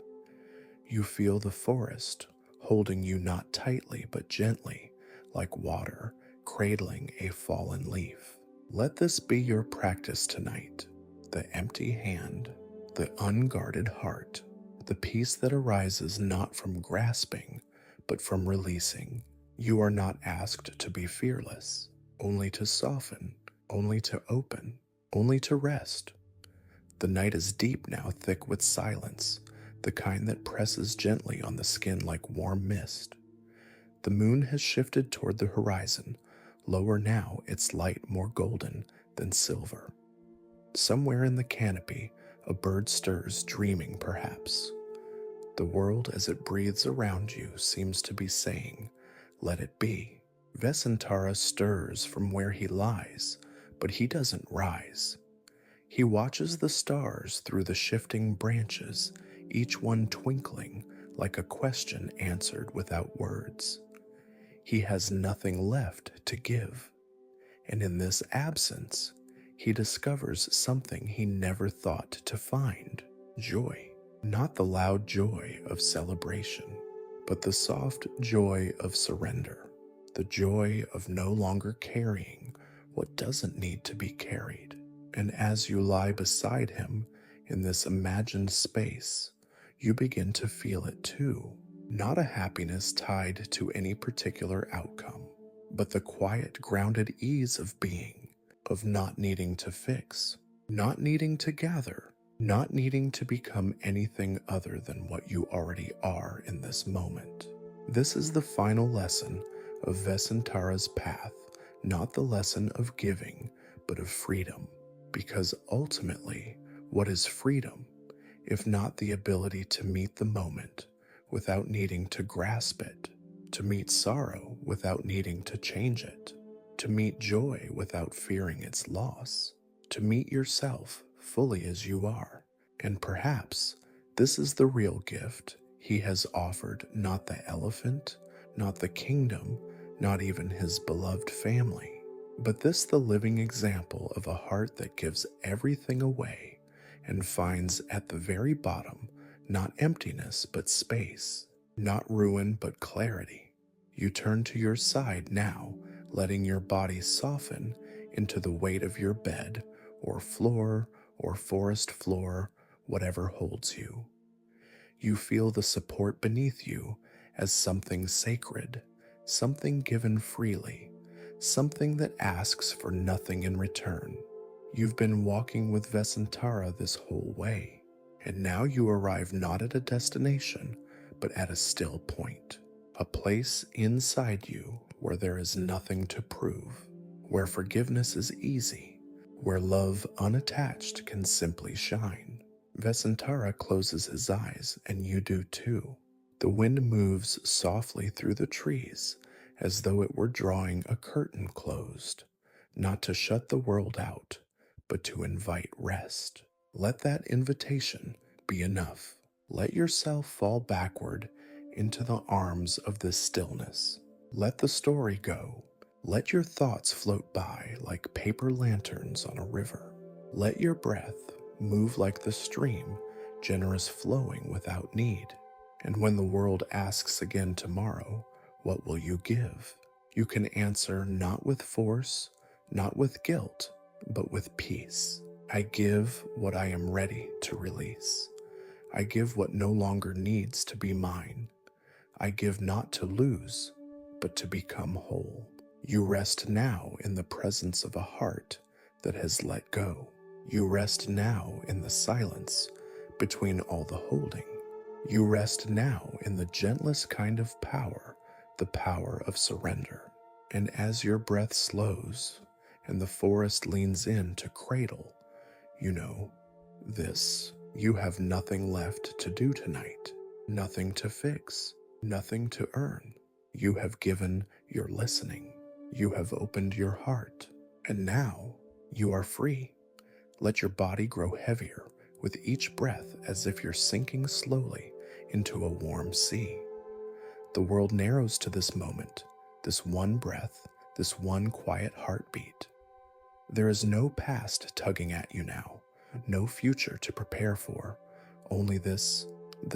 You feel the forest holding you not tightly but gently, like water cradling a fallen leaf. Let this be your practice tonight, the empty hand, the unguarded heart, the peace that arises not from grasping, but from releasing. You are not asked to be fearless, only to soften, only to open, only to rest. The night is deep now, thick with silence, the kind that presses gently on the skin like warm mist. The moon has shifted toward the horizon, lower now, its light more golden than silver. Somewhere in the canopy, a bird stirs, dreaming perhaps. The world as it breathes around you seems to be saying, "Let it be." Vessantara stirs from where he lies, but he doesn't rise. He watches the stars through the shifting branches, each one twinkling like a question answered without words. He has nothing left to give, and in this absence, he discovers something he never thought to find: joy. Not the loud joy of celebration, but the soft joy of surrender, the joy of no longer carrying what doesn't need to be carried. And as you lie beside him in this imagined space, you begin to feel it too. Not a happiness tied to any particular outcome, but the quiet, grounded ease of being, of not needing to fix, not needing to gather, not needing to become anything other than what you already are in this moment. This is the final lesson of Vessantara's path, not the lesson of giving, but of freedom. Because ultimately, what is freedom, if not the ability to meet the moment without needing to grasp it, to meet sorrow without needing to change it, to meet joy without fearing its loss, to meet yourself fully as you are. And perhaps this is the real gift he has offered, not the elephant, not the kingdom, not even his beloved family, but this the living example of a heart that gives everything away and finds at the very bottom not emptiness but space, not ruin but clarity. You turn to your side now, letting your body soften into the weight of your bed or floor or forest floor, whatever holds you. You feel the support beneath you as something sacred, something given freely, something that asks for nothing in return. You've been walking with Vessantara this whole way, and now you arrive not at a destination, but at a still point, a place inside you where there is nothing to prove, where forgiveness is easy, where love unattached can simply shine. Vessantara closes his eyes, and you do too. The wind moves softly through the trees, as though it were drawing a curtain closed, not to shut the world out, but to invite rest. Let that invitation be enough. Let yourself fall backward into the arms of this stillness. Let the story go. Let your thoughts float by like paper lanterns on a river. Let your breath move like the stream, generous flowing without need. And when the world asks again tomorrow, what will you give? You can answer not with force, not with guilt, but with peace. I give what I am ready to release. I give what no longer needs to be mine. I give not to lose, but to become whole. You rest now in the presence of a heart that has let go. You rest now in the silence between all the holding. You rest now in the gentlest kind of power, the power of surrender. And as your breath slows and the forest leans in to cradle, you know this: you have nothing left to do tonight, nothing to fix, nothing to earn. You have given your listening. You have opened your heart, and now you are free. Let your body grow heavier with each breath, as if you're sinking slowly into a warm sea. The world narrows to this moment, this one breath, this one quiet heartbeat. There is no past tugging at you now, no future to prepare for, only this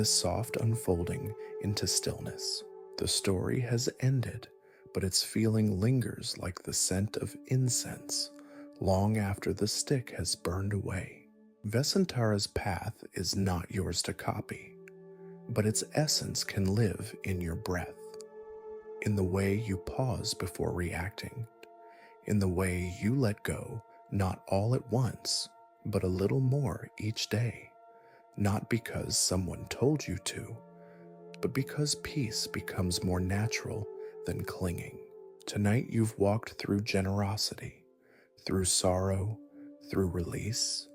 soft unfolding into stillness. The story has ended, but its feeling lingers like the scent of incense long after the stick has burned away. Vessantara's path is not yours to copy. but its essence can live in your breath, in the way you pause before reacting, in the way you let go, not all at once, but a little more each day, not because someone told you to, but because peace becomes more natural than clinging. Tonight you've walked through generosity, through sorrow, through release,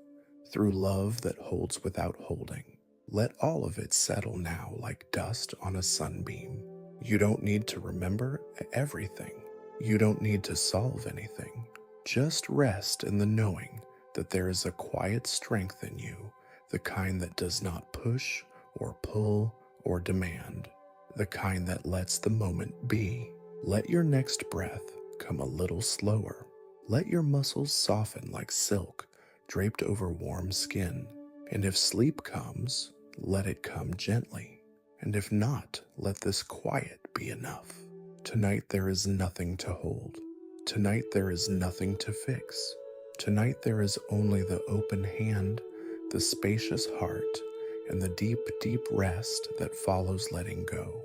through love that holds without holding. Let all of it settle now like dust on a sunbeam. You don't need to remember everything. You don't need to solve anything. Just rest in the knowing that there is a quiet strength in you, the kind that does not push or pull or demand, the kind that lets the moment be. Let your next breath come a little slower. Let your muscles soften like silk draped over warm skin. And if sleep comes, let it come gently. And if not, let this quiet be enough. Tonight there is nothing to hold. Tonight there is nothing to fix. Tonight there is only the open hand, the spacious heart, and the deep, deep rest that follows letting go.